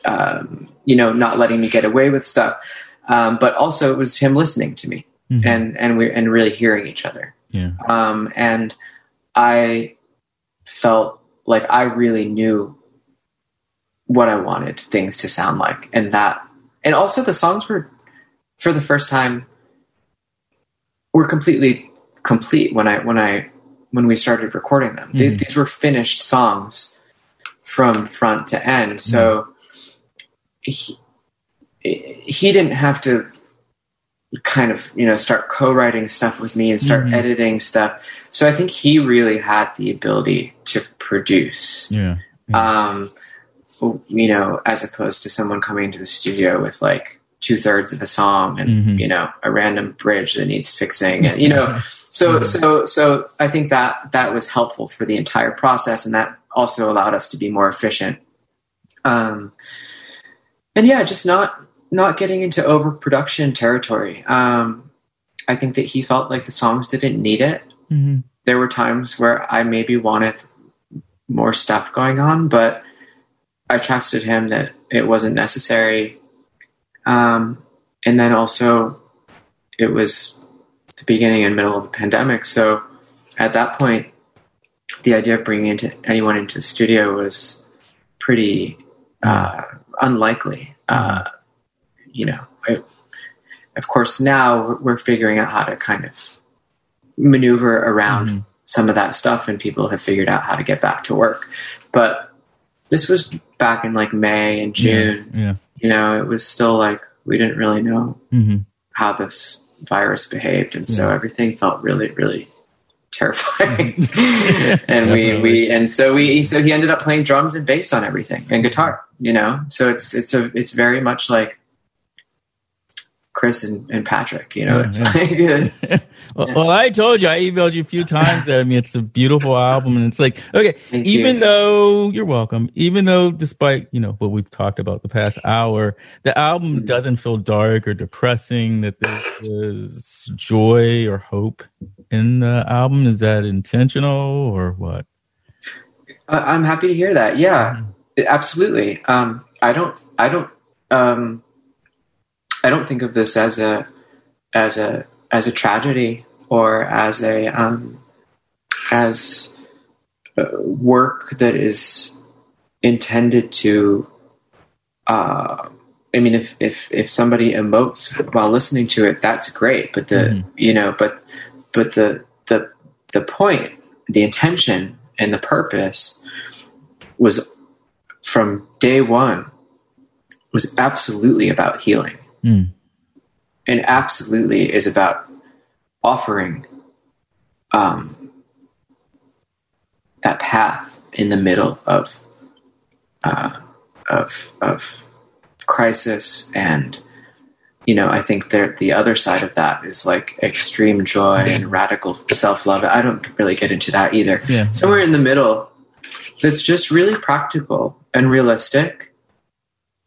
not letting me get away with stuff. But also it was him listening to me and really hearing each other. Yeah. And I felt like I really knew what I wanted things to sound like, and also the songs were, for the first time, were completely complete when we started recording them. These were finished songs from front to end. So he didn't have to kind of, start co-writing stuff with me and start editing stuff. So I think he really had the ability to produce, as opposed to someone coming into the studio with like 2/3 of a song and, a random bridge that needs fixing and, so I think that was helpful for the entire process. And that also allowed us to be more efficient. Just not getting into overproduction territory. I think that he felt like the songs didn't need it. There were times where I maybe wanted more stuff going on, but I trusted him that it wasn't necessary. And then also it was the beginning and middle of the pandemic. So at that point, the idea of bringing anyone into the studio was pretty unlikely. Of course, now we're figuring out how to kind of maneuver around some of that stuff, and people have figured out how to get back to work. But This was back in like May and June. Yeah. You know, it was still like we didn't really know Mm-hmm. how this virus behaved, and so everything felt really, really terrifying. And so he ended up playing drums and bass on everything and guitar. You know, so it's very much like Chris and Patrick. You know, like. Well, I told you, I emailed you a few times that, I mean, it's a beautiful album, and it's like, okay, though, you're welcome, even though despite, you know, what we've talked about the past hour, the album doesn't feel dark or depressing, that there's joy or hope in the album. Is that intentional or what? I'm happy to hear that. Yeah, absolutely. I don't think of this as a tragedy or as work that is intended to. I mean, if somebody emotes while listening to it, that's great. But the point, the intention, and the purpose was from day one was absolutely about healing. And absolutely is about offering that path in the middle of crisis. And, you know, I think the other side of that is like extreme joy and radical self-love. I don't really get into that either. Yeah. Somewhere in the middle that's just really practical and realistic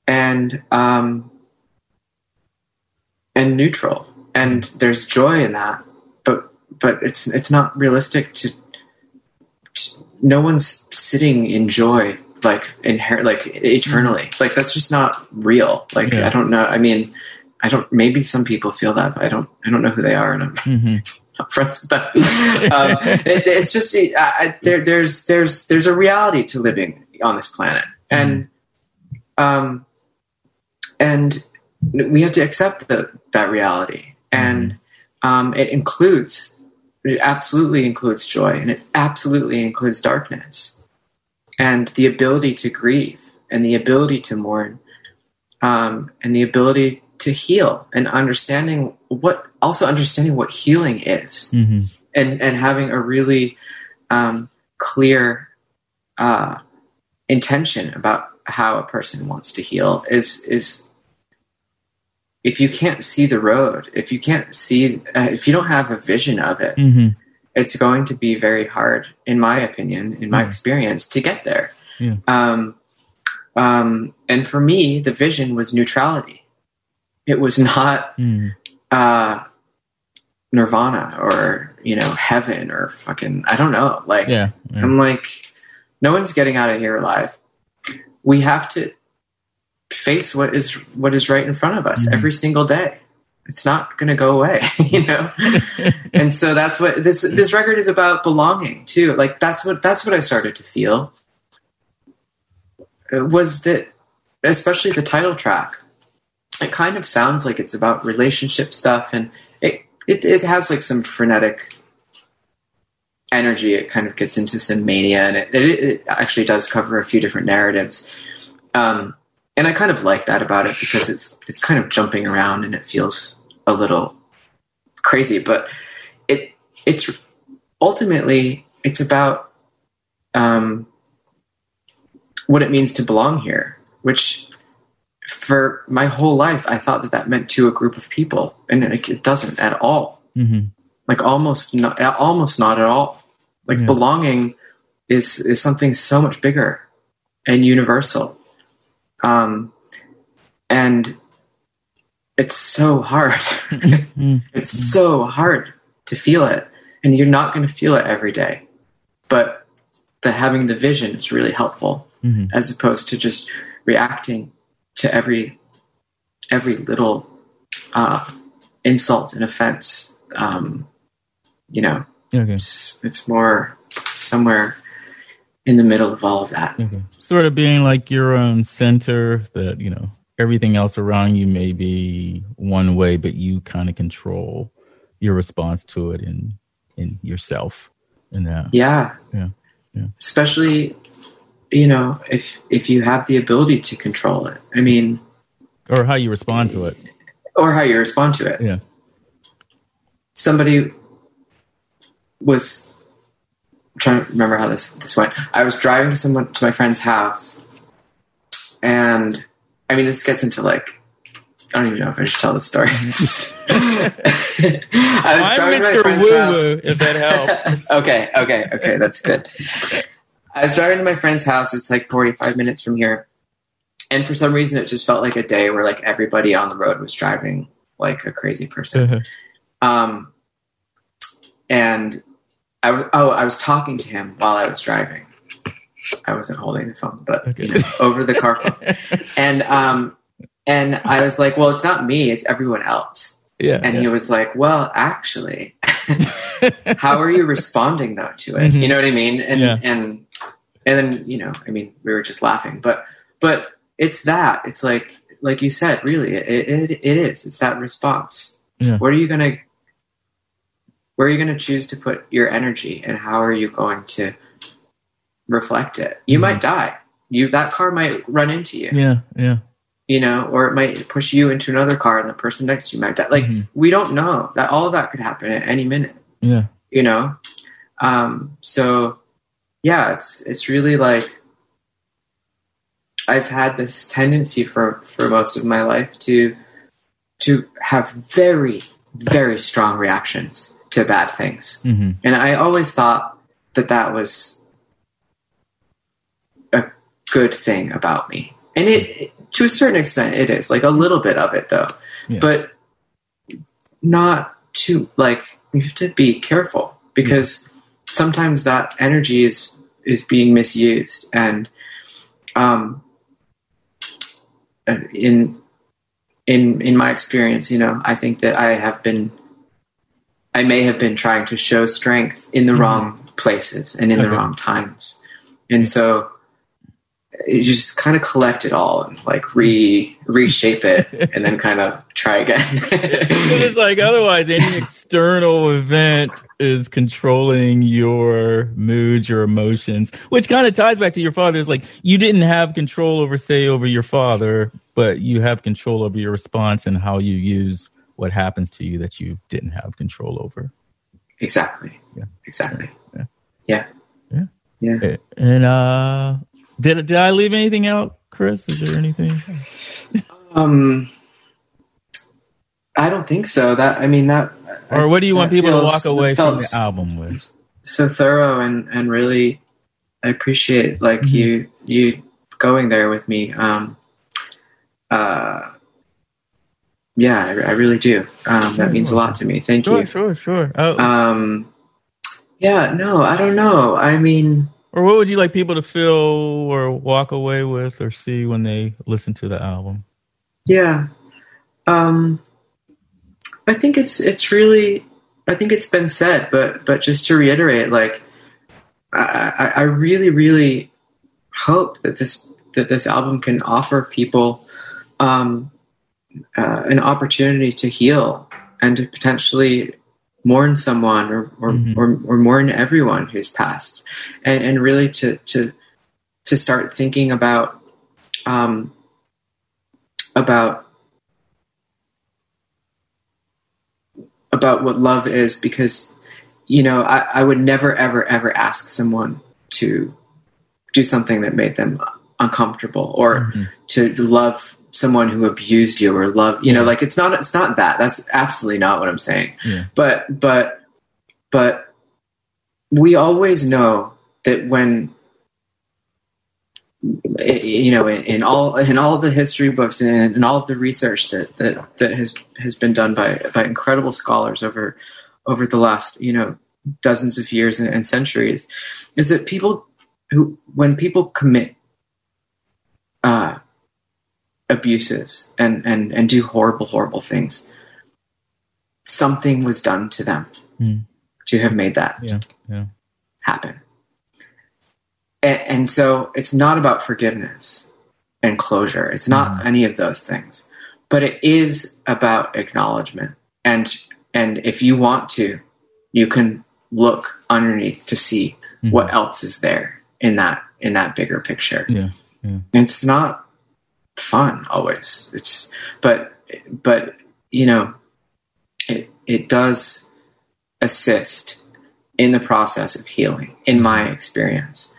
and neutral, and there's joy in that, but it's not realistic to no one's sitting in joy like eternally. Like that's just not real. Like I don't know. I mean, maybe some people feel that, but I don't know who they are, and I'm not friends with them. It's just there's a reality to living on this planet, and we have to accept that reality, and it absolutely includes joy, and it absolutely includes darkness, and the ability to grieve, and the ability to mourn, and the ability to heal, and understanding what healing is, and having a really clear intention about how a person wants to heal is. If you can't see the road, if you don't have a vision of it, it's going to be very hard, in my opinion, in my experience, to get there. Yeah. And for me, the vision was neutrality. It was not nirvana or, you know, heaven or fucking, I don't know. Like, I'm like, no one's getting out of here alive. We have to face what is right in front of us every single day. It's not going to go away, you know? And so that's what this record is about, belonging too. Like that's what I started to feel, was that, especially the title track, it kind of sounds like it's about relationship stuff, and it has like some frenetic energy. It kind of gets into some mania, and it actually does cover a few different narratives. And I kind of like that about it, because it's kind of jumping around and it feels a little crazy, but it's ultimately it's about what it means to belong here, which for my whole life I thought that meant to a group of people, and it doesn't at all. Like almost not at all. Like belonging is something so much bigger and universal. And it's so hard. It's so hard to feel it, and you're not going to feel it every day, but having the vision is really helpful, as opposed to just reacting to every little, insult and offense. You know, it's more somewhere in the middle of all of that. Sort of being like your own center, that, you know, everything else around you may be one way, but you kind of control your response to it in yourself. And that. Yeah. Especially if you have the ability to control it, I mean, or how you respond to it. Yeah. Somebody was, I'm trying to remember how this went. I was driving to my friend's house, and I mean, this gets into like, I don't even know if I should tell the story. I was driving to my friend's house. If that helps. Okay, that's good. I was driving to my friend's house. It's like 45 minutes from here. And for some reason, it just felt like a day where like everybody on the road was driving like a crazy person. And I was talking to him while I was driving. I wasn't holding the phone, but over the car phone. And I was like, well, it's not me, it's everyone else. Yeah. And he was like, well, actually, how are you responding though to it? You know what I mean? And then, I mean, we were just laughing, but it's that. It's like you said, really, it is. It's that response. Yeah. Where are you going to choose to put your energy, and how are you going to reflect it? You might die. That car might run into you. Yeah. Or it might push you into another car, and the person next to you might die. Like, we don't know that all of that could happen at any minute. Yeah. So yeah, it's really like, I've had this tendency for most of my life to have very, very strong reactions to bad things. And I always thought that was a good thing about me. And it to a certain extent, it is. Like, a little bit of it, though. Yeah. But not too, like, you have to be careful, because sometimes that energy is being misused. And in my experience, I think that I may have been trying to show strength in the wrong places and in the wrong times. And so you just kind of collect it all and like reshape it and then kind of try again. It's like, otherwise any external event is controlling your moods, your emotions, which kind of ties back to your father. It's like, you didn't have control over your father, but you have control over your response and how you use what happens to you that you didn't have control over. Exactly. Yeah. Exactly. Yeah. And did I leave anything out, Chris? Is there anything? I don't think so. Or what do you want people to walk away from the album with? So thorough and really, I appreciate like you going there with me. Yeah, I really do. That means a lot to me. Thank you. Sure. Yeah, no, I don't know. I mean, or what would you like people to feel or walk away with or see when they listen to the album? Yeah. I think it's really, I think it's been said, but just to reiterate, like, I really, really hope that this album can offer people an opportunity to heal and to potentially mourn someone or mourn everyone who's passed, and really to start thinking about what love is, because I would never ever ask someone to do something that made them uncomfortable, or to love someone who abused you, or love, like, it's not that. That's absolutely not what I'm saying. Yeah. But we always know that when, in all the history books and in all of the research that has been done by incredible scholars over the last, dozens of years and centuries, is that when people commit abuses and do horrible things, something was done to them to have made that happen. And so it's not about forgiveness and closure. It's not any of those things, but it is about acknowledgement. And if you want to, you can look underneath to see what else is there. in that bigger picture. Yeah. Yeah. It's not fun always. But it does assist in the process of healing, in my experience.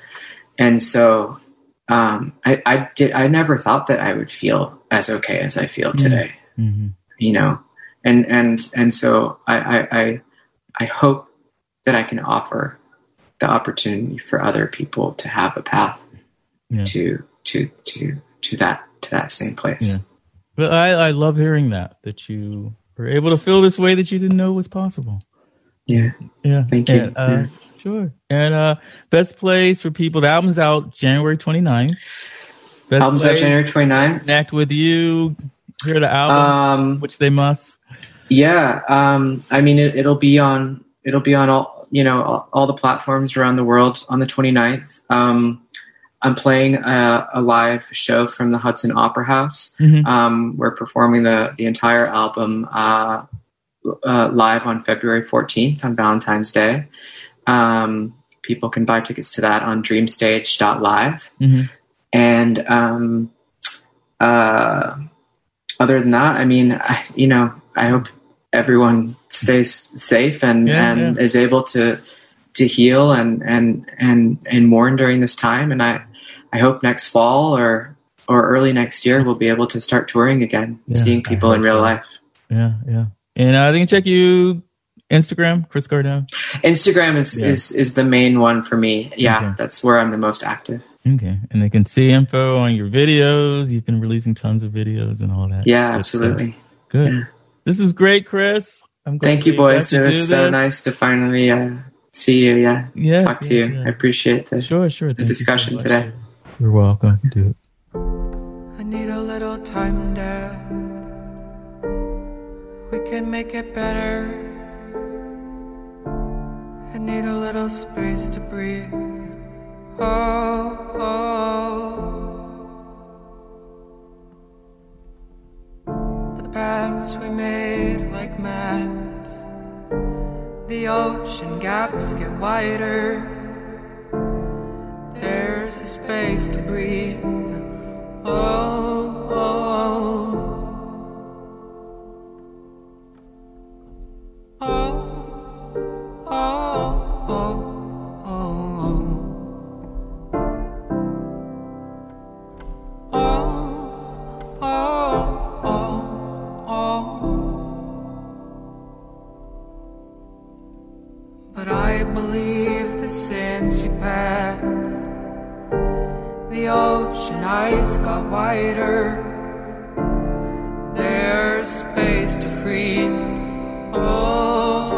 And so I never thought that I would feel as okay as I feel today. Mm-hmm. And so I hope that I can offer the opportunity for other people to have a path to that same place. Yeah. But I love hearing that you were able to feel this way that you didn't know was possible. Yeah. Yeah. Thank you. Sure. And best place for people, the album's out January 29th. Album's out January 29th. Connect with you, hear the album, which they must. Yeah. I mean, it'll be on all, all the platforms around the world on the 29th. I'm playing a live show from the Hudson Opera House. Mm-hmm. We're performing the entire album live on February 14th on Valentine's Day. People can buy tickets to that on dreamstage.live. Mm-hmm. And other than that, I mean, I hope everyone stays safe and is able to heal and mourn during this time. And I hope next fall or early next year we'll be able to start touring again, seeing people in real life. Yeah, yeah. And I think check you Instagram, Chris Garneau. Instagram is the main one for me. Yeah, okay. That's where I'm the most active. Okay, and they can see info on your videos. You've been releasing tons of videos and all that. Yeah, absolutely. Good. Yeah. This is great, Chris. Thank you, boys. It was so nice to finally see you. Yeah, talk to you. Yeah. I appreciate the the discussion today. You're welcome. Do it. I need a little time, Dad. We can make it better. I need a little space to breathe. Oh. The paths we made like maps. The ocean gaps get wider. There's a space to breathe. But I believe that since you passed, the ocean ice got wider. There's space to freeze. Oh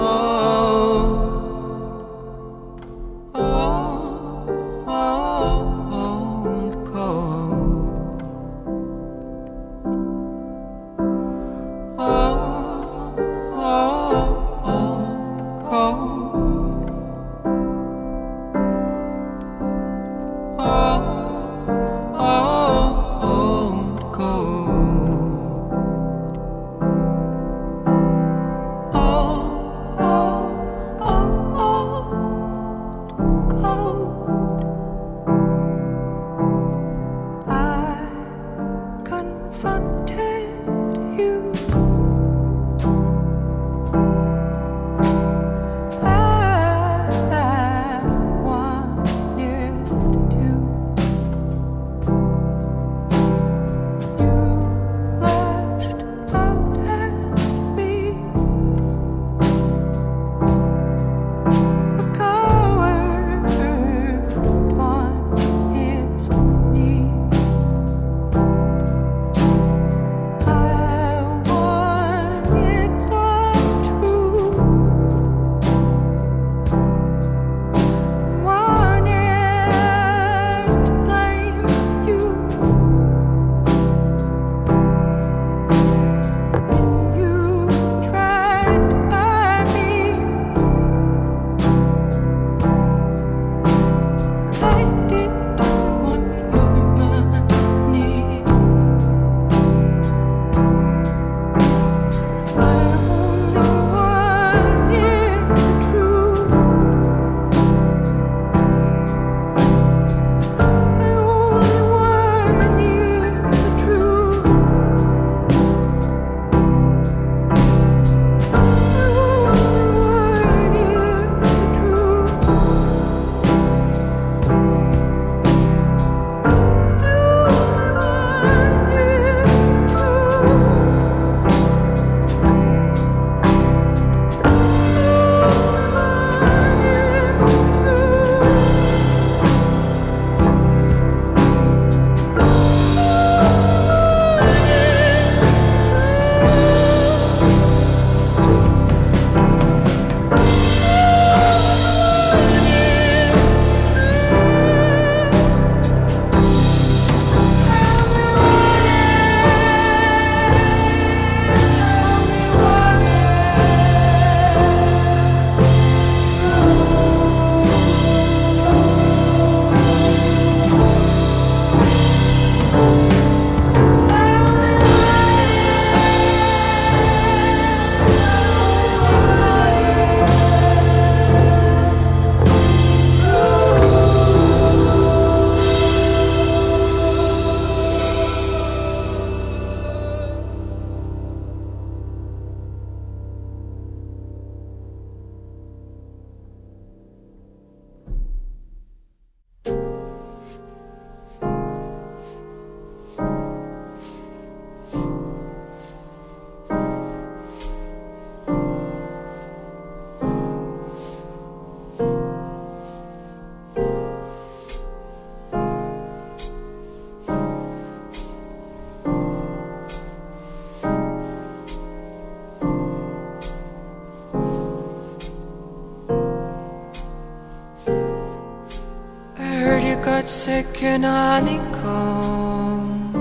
got sick in a honeycomb.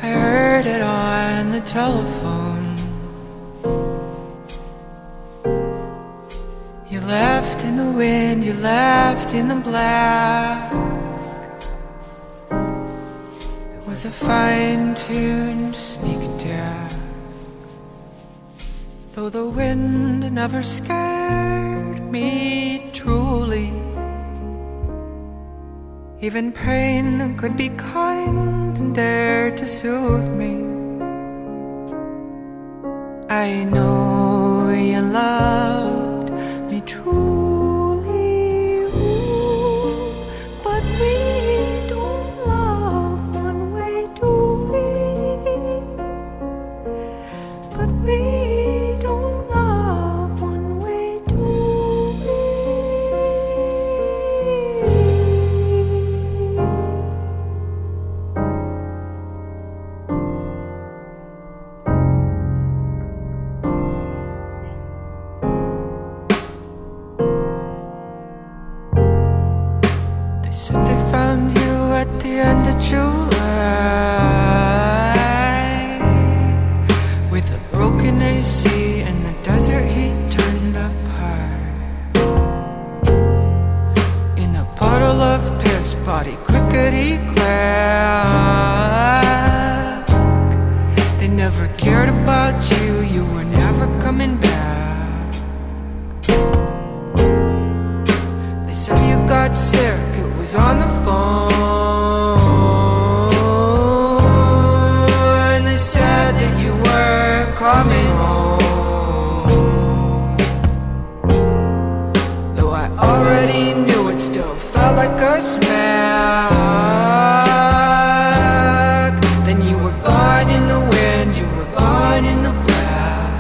I heard it on the telephone. You left in the wind, you left in the black. It was a fine-tuned sneak attack. Though the wind never scared me truly, even pain could be kind and dare to soothe me. I know you loved me truly, ooh, but we don't love one way, do we? But we don't love one way, do we? They said they found you at the end of July, with a broken AC and the desert heat turned up high. In a puddle of piss, body clickety-clack. They never cared about you, you were never coming back. They said you got sick, it was on the phone. They said that you weren't coming home. Though I already knew, it still felt like a smack. Then you were gone in the wind, you were gone in the black.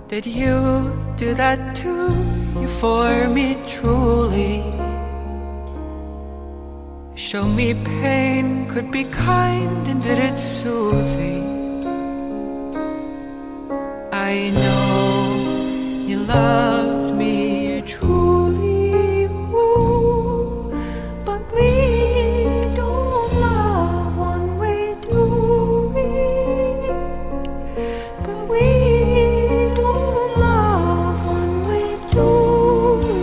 Did you do that too? You for me truly. Show me pain could be kind, and did it soothe thee? I know you loved me truly, ooh, but we don't love one way, do we? But we don't love one way, do we?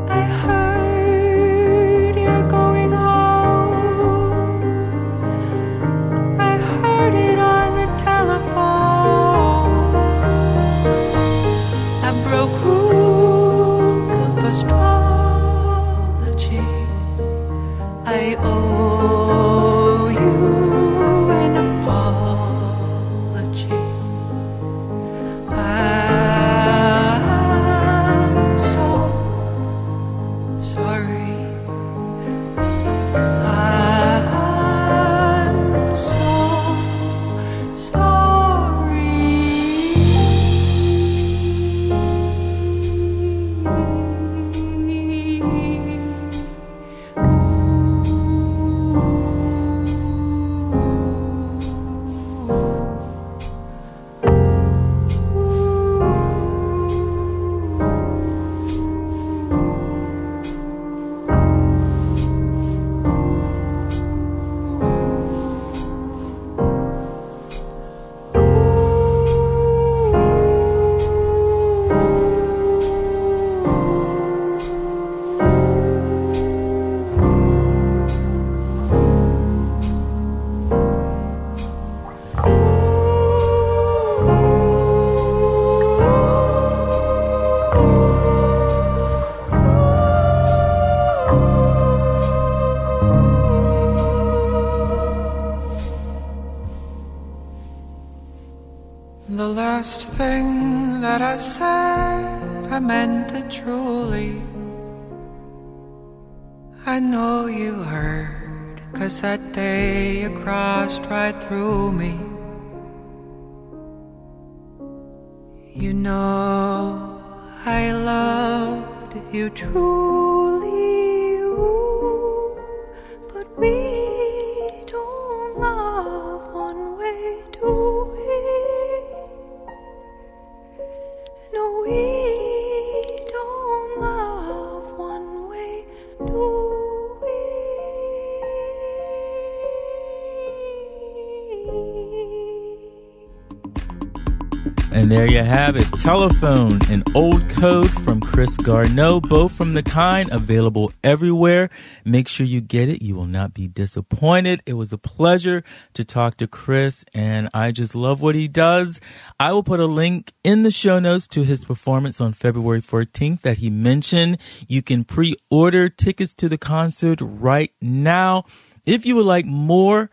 I heard you're going home. I heard it on the telephone. I broke rules of astrology. I owe you an apology. I'm so sorry. I'm so The last thing that I said, I meant it truly. I know you heard, 'cause that day you crossed right through me. You know I loved you truly, ooh, but And there you have it. Telephone, an old code from Chris Garneau, both from the kind, available everywhere. Make sure you get it. You will not be disappointed. It was a pleasure to talk to Chris, and I just love what he does. I will put a link in the show notes to his performance on February 14th that he mentioned. You can pre-order tickets to the concert right now. If you would like more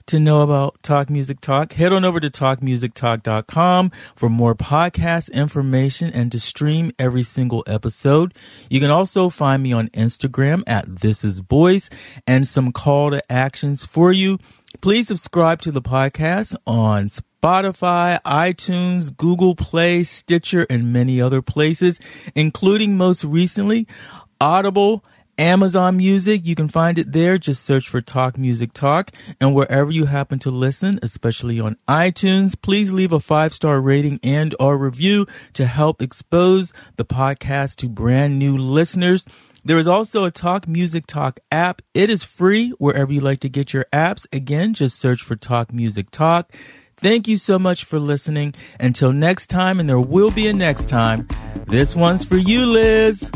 to know about Talk Music Talk, head on over to talkmusictalk.com for more podcast information and to stream every single episode. You can also find me on Instagram at thisisboice and some call to actions for you. Please subscribe to the podcast on Spotify, iTunes, Google Play, Stitcher, and many other places, including most recently Audible, Amazon Music. You can find it there. Just search for Talk Music Talk. And wherever you happen to listen, especially on iTunes, please leave a 5-star rating and or review to help expose the podcast to brand new listeners. There is also a Talk Music Talk app. It is free wherever you like to get your apps. Again, just search for Talk Music Talk. Thank you so much for listening. Until next time, and there will be a next time, this one's for you, Liz.